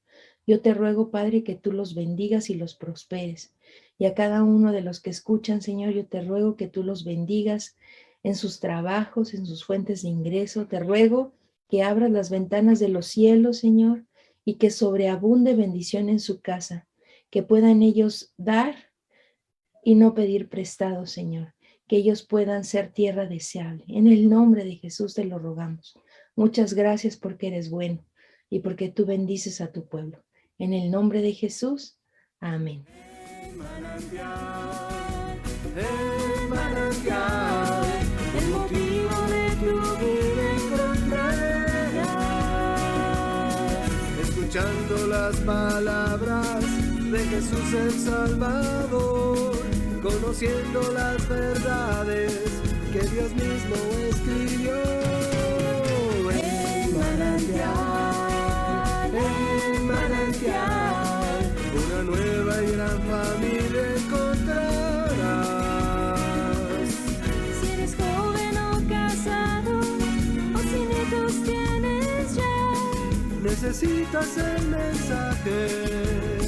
Yo te ruego, Padre, que tú los bendigas y los prosperes. Y a cada uno de los que escuchan, Señor, yo te ruego que tú los bendigas en sus trabajos, en sus fuentes de ingreso. Te ruego que abras las ventanas de los cielos, Señor, y que sobreabunde bendición en su casa, que puedan ellos dar y no pedir prestado, Señor, que ellos puedan ser tierra deseable. En el nombre de Jesús te lo rogamos. Muchas gracias porque eres bueno y porque tú bendices a tu pueblo. En el nombre de Jesús, amén. El manantial, el motivo de tu vida encontrarás. Escuchando las palabras de Jesús el Salvador, conociendo las verdades que Dios mismo escribió. En manantial, una nueva y gran familia encontrarás. Si eres joven o casado, o si nietos tienes ya, Necesitas el mensaje